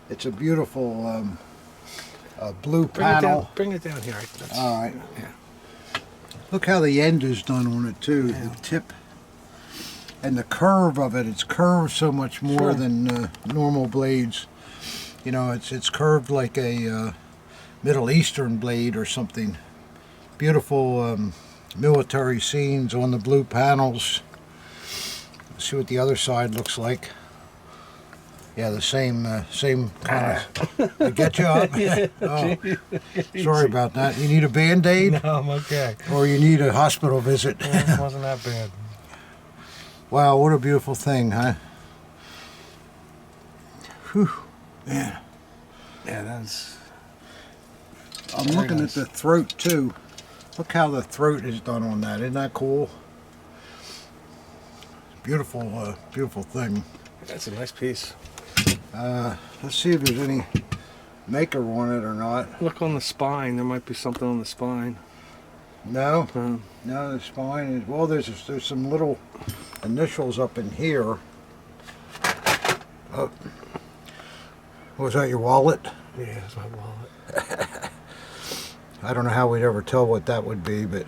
it's a beautiful blue panel. Bring it down here. All right. Yeah. Look how the end is done on it too. Yeah. The tip and the curve of it. It's curved so much more than normal blades. You know, it's curved like a Middle Eastern blade or something. Beautiful military scenes on the blue panels. Let's see what the other side looks like. Yeah, the same kind of. I get you up. Oh, sorry about that. You need a Band-Aid? No, I'm okay. Or you need a hospital visit? It wasn't that bad. Wow, what a beautiful thing, huh? Whew, man. Yeah, that's. I'm looking at the throat too. Look how the throat is done on that. Isn't that cool? Beautiful, beautiful thing. That's a nice piece. Let's see if there's any maker on it or not. Look on the spine. There might be something on the spine. No, Uh, no, the spine is, well, there's some little initials up in here. Oh. Was that your wallet? yeah, it's my wallet. I don't know how we'd ever tell what that would be, but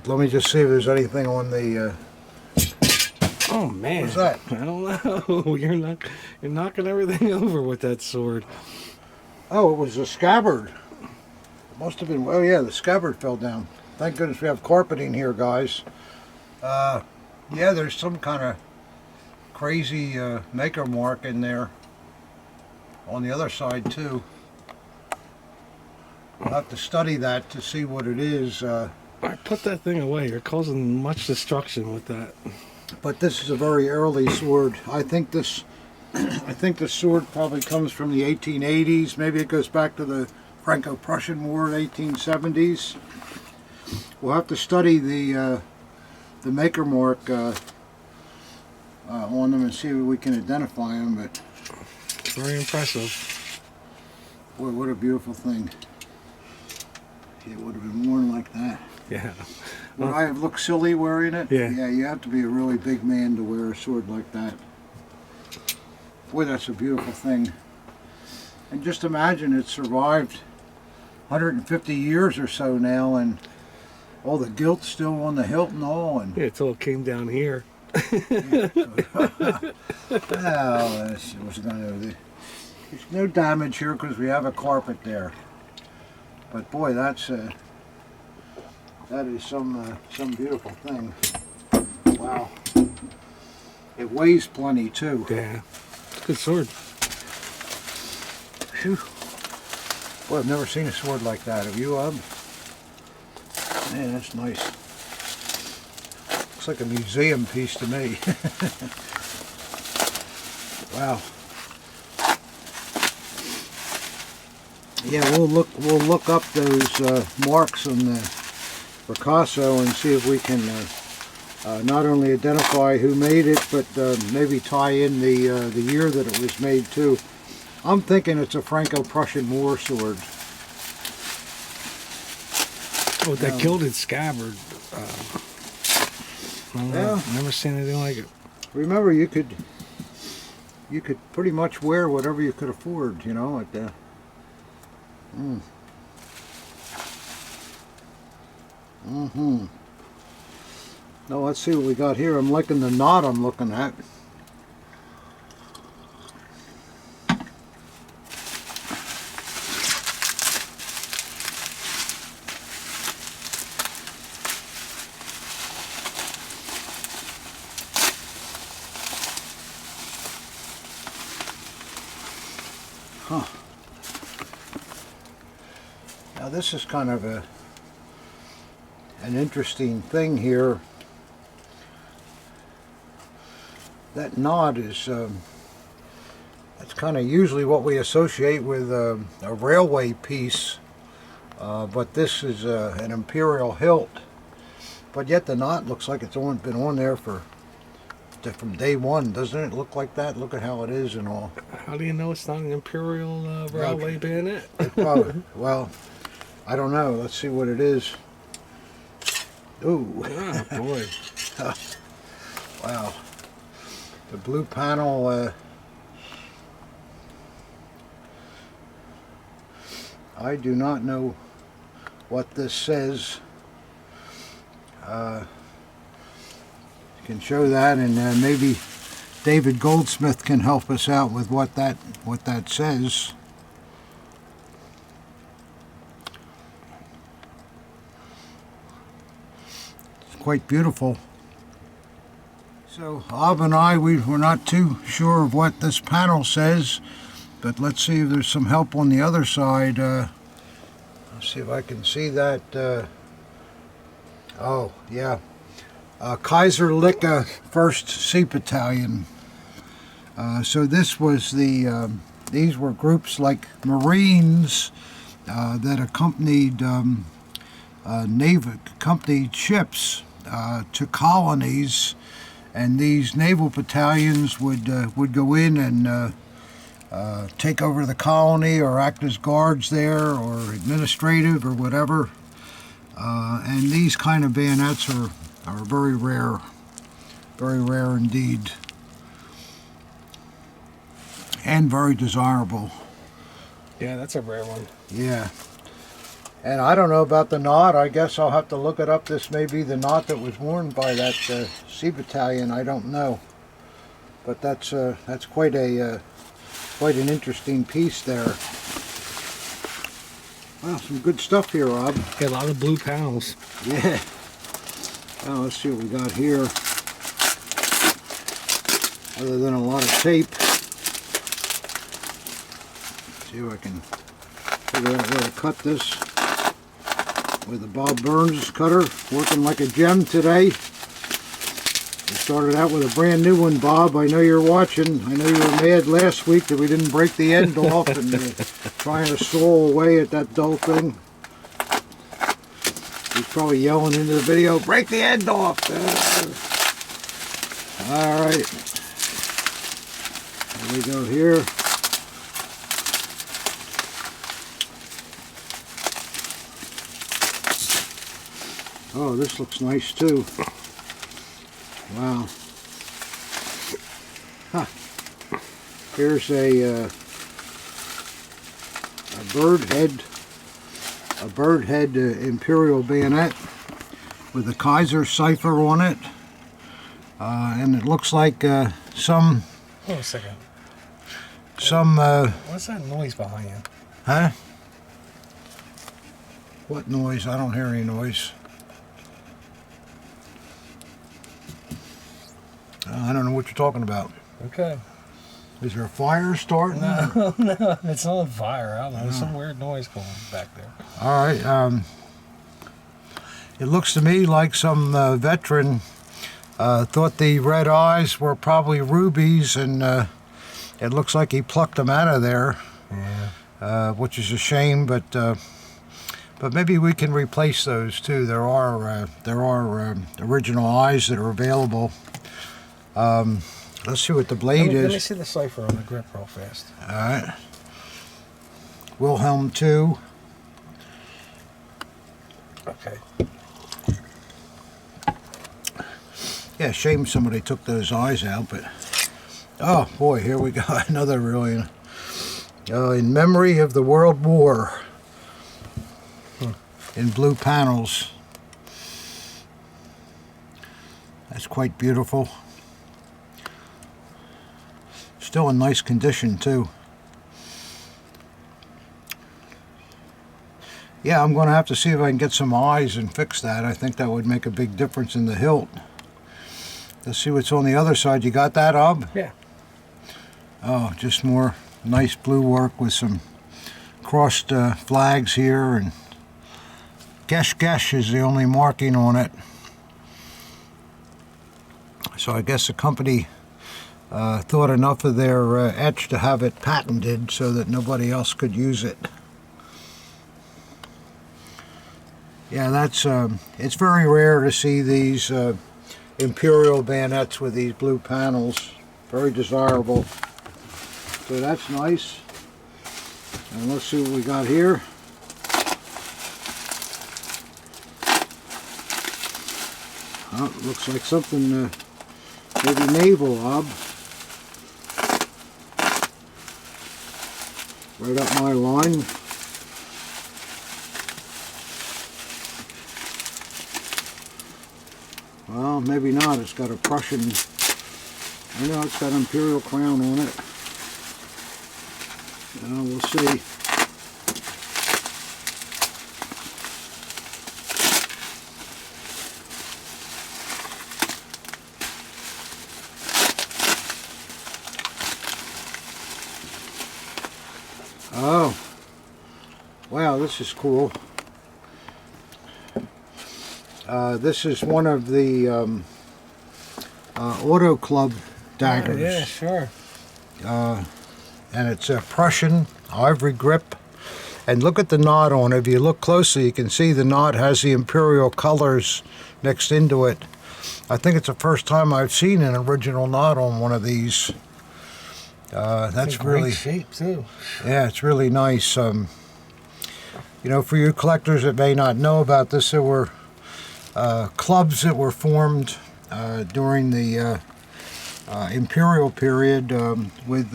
let me just see if there's anything on the, Oh man, what's that? I don't know. You're knocking everything over with that sword. Oh, it was a scabbard. It must have been, oh yeah, the scabbard fell down. Thank goodness we have carpeting here, guys. Yeah, there's some kind of crazy maker mark in there on the other side too. I'll have to study that to see what it is. I put that thing away. You're causing much destruction with that. But this is a very early sword. I think this sword probably comes from the 1880s. Maybe it goes back to the Franco-Prussian War, 1870s. We'll have to study the maker mark on them and see if we can identify them. But Very impressive. boy, what a beautiful thing! It would have been worn like that. Yeah. Would I have looked silly wearing it? Yeah. Yeah, you have to be a really big man to wear a sword like that. Boy, that's a beautiful thing. And just imagine it survived 150 years or so now, and all the gilt's still on the hilt and all. And Yeah, until it came down here. well, this was there's no damage here because we have a carpet there. But boy, that is some beautiful thing. Wow. It weighs plenty too. Yeah. Good sword. Phew. Boy, I've never seen a sword like that. Have you, Man, that's nice. Looks like a museum piece to me. Wow. Yeah, we'll look up those marks on the Picasso and see if we can not only identify who made it, but maybe tie in the year that it was made too. I'm thinking it's a Franco-Prussian War sword. Oh, that gilded scabbard. Yeah. Never seen anything like it. Remember, you could pretty much wear whatever you could afford, you know, at the. Now let's see what we got here. I'm liking the knot I'm looking at. Huh. Now this is kind of an interesting thing here. That knot is that's kind of usually what we associate with a railway piece, but this is an imperial hilt. But yet the knot looks like it's been on there from day one, doesn't it? Look like that. Look at how it is and all. How do you know it's not an imperial railway bayonet? Probably. Well, I don't know. Let's see what it is. Ooh. Oh boy. Wow. The blue panel, I do not know what this says. You can show that, and maybe David Goldsmith can help us out with what that says. It's quite beautiful. So Ob and I, we were not too sure of what this panel says, but let's see if there's some help on the other side. Let's see if I can see that. Oh, yeah. Kaiserliche 1st Sea Battalion. So this was these were groups like Marines that accompanied accompanied ships to colonies. And these naval battalions would go in and take over the colony or act as guards there or administrative or whatever. And these kind of bayonets are very rare indeed, and very desirable. Yeah, that's a rare one. Yeah. And I don't know about the knot. I guess I'll have to look it up. This may be the knot that was worn by that Sea Battalion. I don't know. But that's quite an interesting piece there. Wow, some good stuff here, Rob. Yeah, a lot of blue panels. Yeah. Well, let's see what we got here. Other than a lot of tape. See if I can figure out where to cut this with the Bob Burns cutter, working like a gem today. We started out with a brand new one, Bob. I know you're watching. I know you were mad last week that we didn't break the end off and trying to saw away at that dull thing. He's probably yelling into the video, break the end off. All right. Here we go here. Oh, this looks nice too. Wow. Huh. Here's a bird head imperial bayonet with a Kaiser cipher on it, and it looks like some. Hold on a second. Some. What's that noise behind you? Huh? What noise? I don't hear any noise. I don't know what you're talking about. Okay. Is there a fire starting? No, no, it's not a fire. I don't know. There's some weird noise going back there. All right. It looks to me like some veteran thought the red eyes were probably rubies, and it looks like he plucked them out of there. Yeah. Which is a shame, but maybe we can replace those too. There are original eyes that are available. Let's see what the blade is. Let me see the cipher on the grip real fast. All right. Wilhelm II. Okay. Yeah, shame somebody took those eyes out, but oh boy, here we go. Another really in memory of the World War. In blue panels. That's quite beautiful. Still in nice condition too. Yeah, I'm going to have to see if I can get some eyes and fix that. I think that would make a big difference in the hilt. Let's see what's on the other side. You got that, Ob? Yeah. Oh, just more nice blue work with some crossed flags here, and Gesh is the only marking on it. So I guess the company thought enough of their etch to have it patented so that nobody else could use it. Yeah, that's it's very rare to see these imperial bayonets with these blue panels. Very desirable. So that's nice. And let's see what we got here. Oh, it looks like something maybe naval, Ob. Right up my line. Well, maybe not. It's got a Prussian. I know it's got an imperial crown on it. We'll see. Oh, wow, this is cool. This is one of the Auto Club daggers. Oh, yeah, sure. And it's a Prussian ivory grip. And look at the knot on it. If you look closely, you can see the knot has the imperial colors mixed into it. I think it's the first time I've seen an original knot on one of these. That's it's a great really shape too. Yeah, it's really nice. You know, for you collectors that may not know about this, there were clubs that were formed during the imperial period with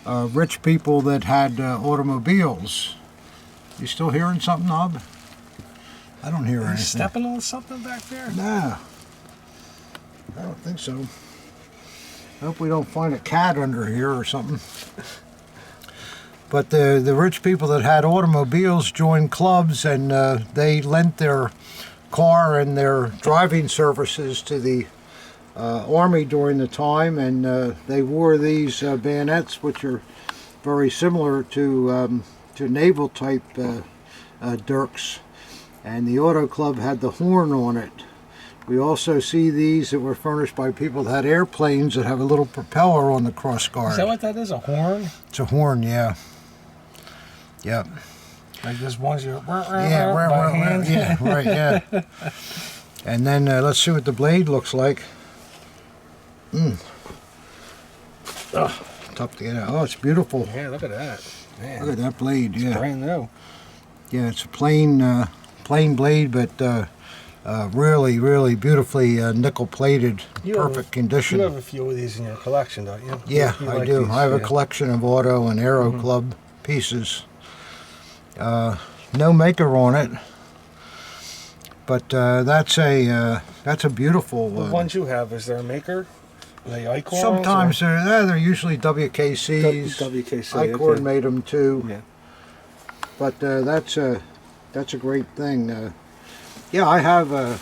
rich people that had automobiles. You still hearing something, Nob? I don't hear Are you anything. stepping on something back there? Nah, I don't think so. I hope we don't find a cat under here or something. But the rich people that had automobiles joined clubs, and they lent their car and their driving services to the army during the time, and they wore these bayonets, which are very similar to naval type dirks. And the auto club had the horn on it. We also see these that were furnished by people that had airplanes that have a little propeller on the crossguard. Is that what that is? A horn? It's a horn, yeah. Yep. Like those ones you by hand? Yeah, right, yeah. And then let's see what the blade looks like. Tough to get out. Oh, it's beautiful. Yeah, look at that. Man, Look at that blade, yeah. brand new. Yeah, it's a plain blade, but really, really beautifully nickel-plated, perfect condition. You have a few of these in your collection, don't you? Yeah, You I like do. these, I have a yeah. collection of auto and aero club pieces. No maker on it, but that's a beautiful. The ones you have, is there a maker? Are they Icorns? Sometimes they're usually WKCs. WKC. Icorn okay. made them too. Yeah. But that's a great thing. Yeah, I have a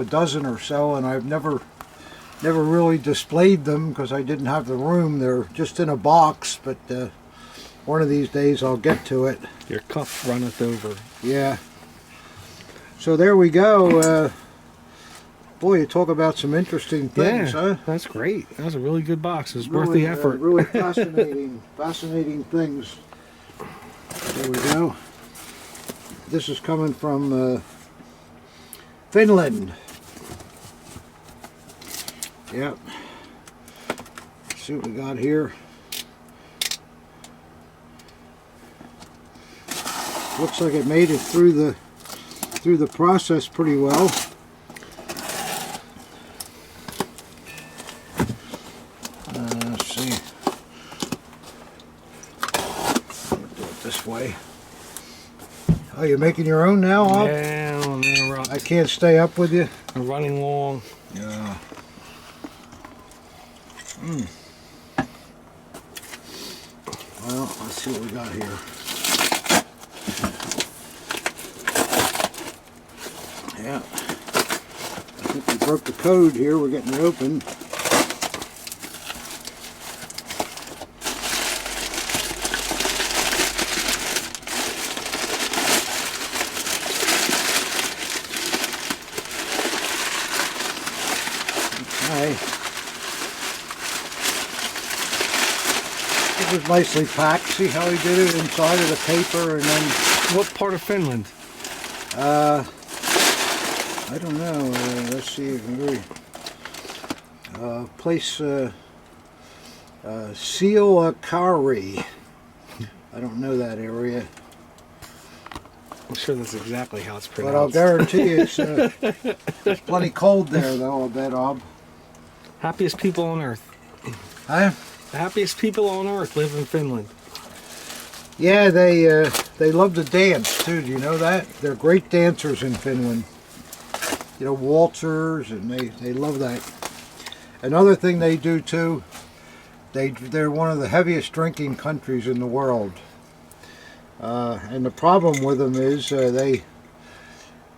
dozen or so, and I've never really displayed them because I didn't have the room. They're just in a box, but one of these days I'll get to it. Your cup runneth over. Yeah. So there we go. Boy, you talk about some interesting things, huh? That's great. That was a really good box. It was worth the effort. Really fascinating things. There we go. This is coming from Finland. Yep. Let's see what we got here. Looks like it made it through the process pretty well. Let's see. Do it this way. Oh, you're making your own now, huh? Yeah, I can't stay up with you. I'm running long. Yeah. Well, let's see what we got here. Yeah. I think we broke the code here. We're getting it open. Okay. This is nicely packed. See how he did it inside of the paper, and then What part of Finland? I don't know. Let's see if I can read. Place Cellar. I don't know that area, I'm sure that's exactly how it's but I'll pronounced. guarantee you it's plenty cold there, though. I bet, Ob. Happiest people on earth. Huh? The happiest people on earth live in Finland. Yeah, they love to dance too. Do you know that? They're great dancers in Finland. You know, waltzers, and they love that. Another thing they do too, they're one of the heaviest drinking countries in the world. And the problem with them is they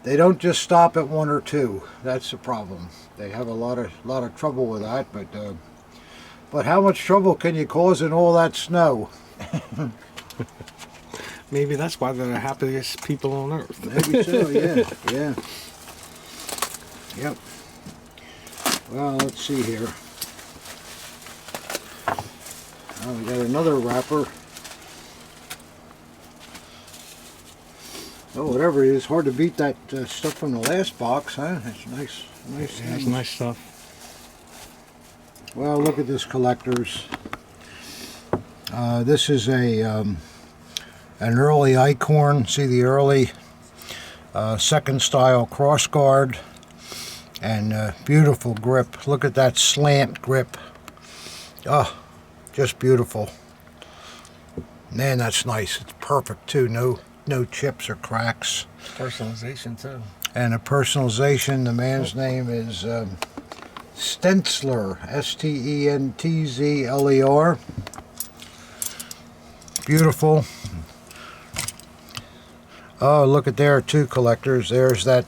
don't just stop at one or two. That's the problem. They have a lot of trouble with that. But how much trouble can you cause in all that snow? Maybe that's why they're the happiest people on earth. Maybe so. Yeah. Yep. Well, let's see here. Oh, we got another wrapper. Oh, whatever it is, hard to beat that stuff from the last box, huh? That's nice. That's things. nice stuff. Well, look at this, collectors. This is a an early Eichhorn. See the early second style crossguard, and beautiful grip. Look at that slant grip. Oh, just beautiful. Man, that's nice. It's perfect too. No chips or cracks. Personalization too. And a personalization. The man's name is Stencler. Stentzler. Beautiful. Oh, look at there, two collectors. There's that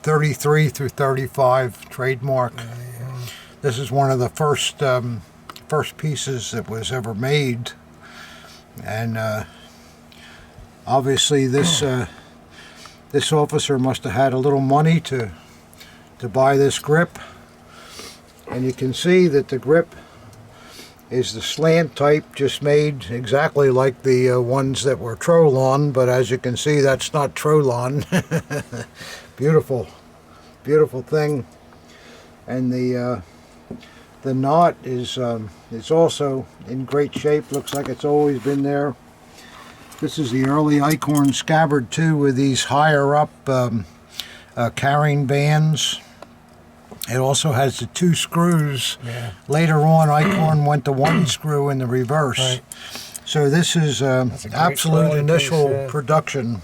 33 through 35 trademark. This is one of the first pieces that was ever made, and obviously this officer must have had a little money to buy this grip, and you can see that the grip is the slant type, just made exactly like the ones that were Trolon, but as you can see, that's not Trolon. Beautiful, beautiful thing. And the knot is also in great shape. Looks like it's always been there. This is the early Eichhorn scabbard too, with these higher up carrying bands. It also has the two screws. Yeah. Later on, Eichhorn went to one screw in the reverse. Right. So this is absolute initial production.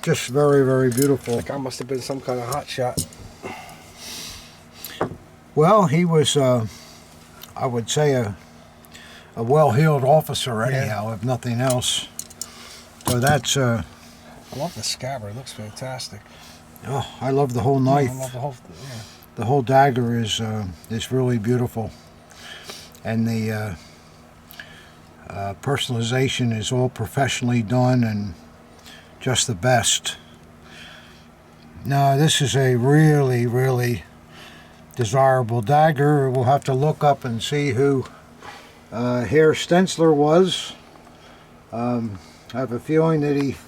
Just very, very beautiful. Like I must have been some kind of hot shot. Well, he was, I would say, a well-heeled officer anyhow, if nothing else. So that's... I love the scabbard. It looks fantastic. Oh, I love the whole knife. I love the whole, The whole dagger is really beautiful, and the personalization is all professionally done and just the best. Now, this is a really, really desirable dagger. We'll have to look up and see who Herr Stencler was. I have a feeling that if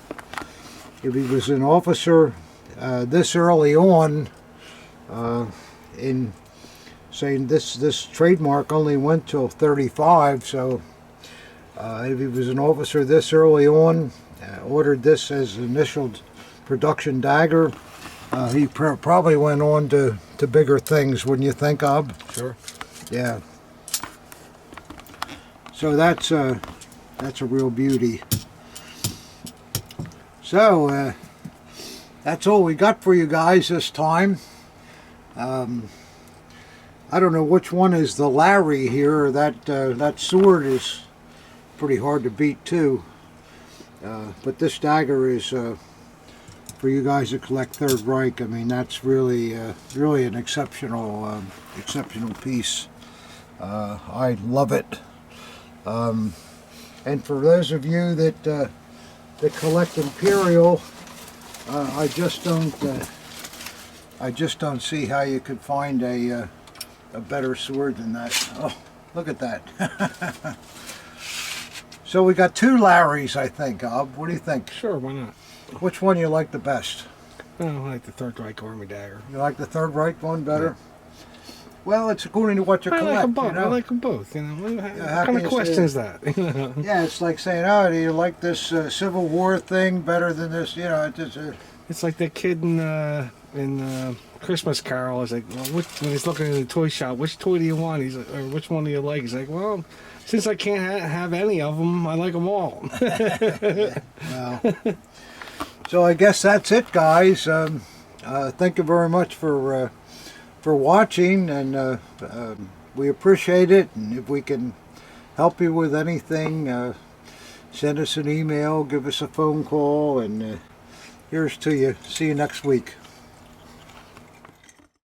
he was an officer this early on, in saying this trademark only went till 35, so if he was an officer this early on, ordered this as initial production dagger, he probably went on to bigger things, wouldn't you think, Ob? Sure. Yeah. So that's a real beauty. So that's all we got for you guys this time. I don't know which one is the Larry here. That sword is pretty hard to beat too. But this dagger is for you guys that collect Third Reich. I mean, that's really really an exceptional piece. I love it. And for those of you that collect Imperial, I just don't see how you could find a better sword than that. Oh, look at that. So we got two Larrys, I think, Ob. What do you think? Sure, why not? Which one you like the best? I like the Third Reich Army dagger. You like the Third Reich one better? Yeah. Well, it's according to what you collect. I like them both. You know? I like them both. You know, what kind of question is that? Yeah, it's like saying, "Oh, do you like this Civil War thing better than this?" You know, it's just. It's like the kid in Christmas Carol is like, well, when he's looking in the toy shop, which toy do you want? He's like, or which one do you like? He's like, well, since I can't have any of them, I like them all. Well, so I guess that's it, guys. Thank you very much for watching, and we appreciate it. And if we can help you with anything, send us an email, give us a phone call, and here's to you. See you next week.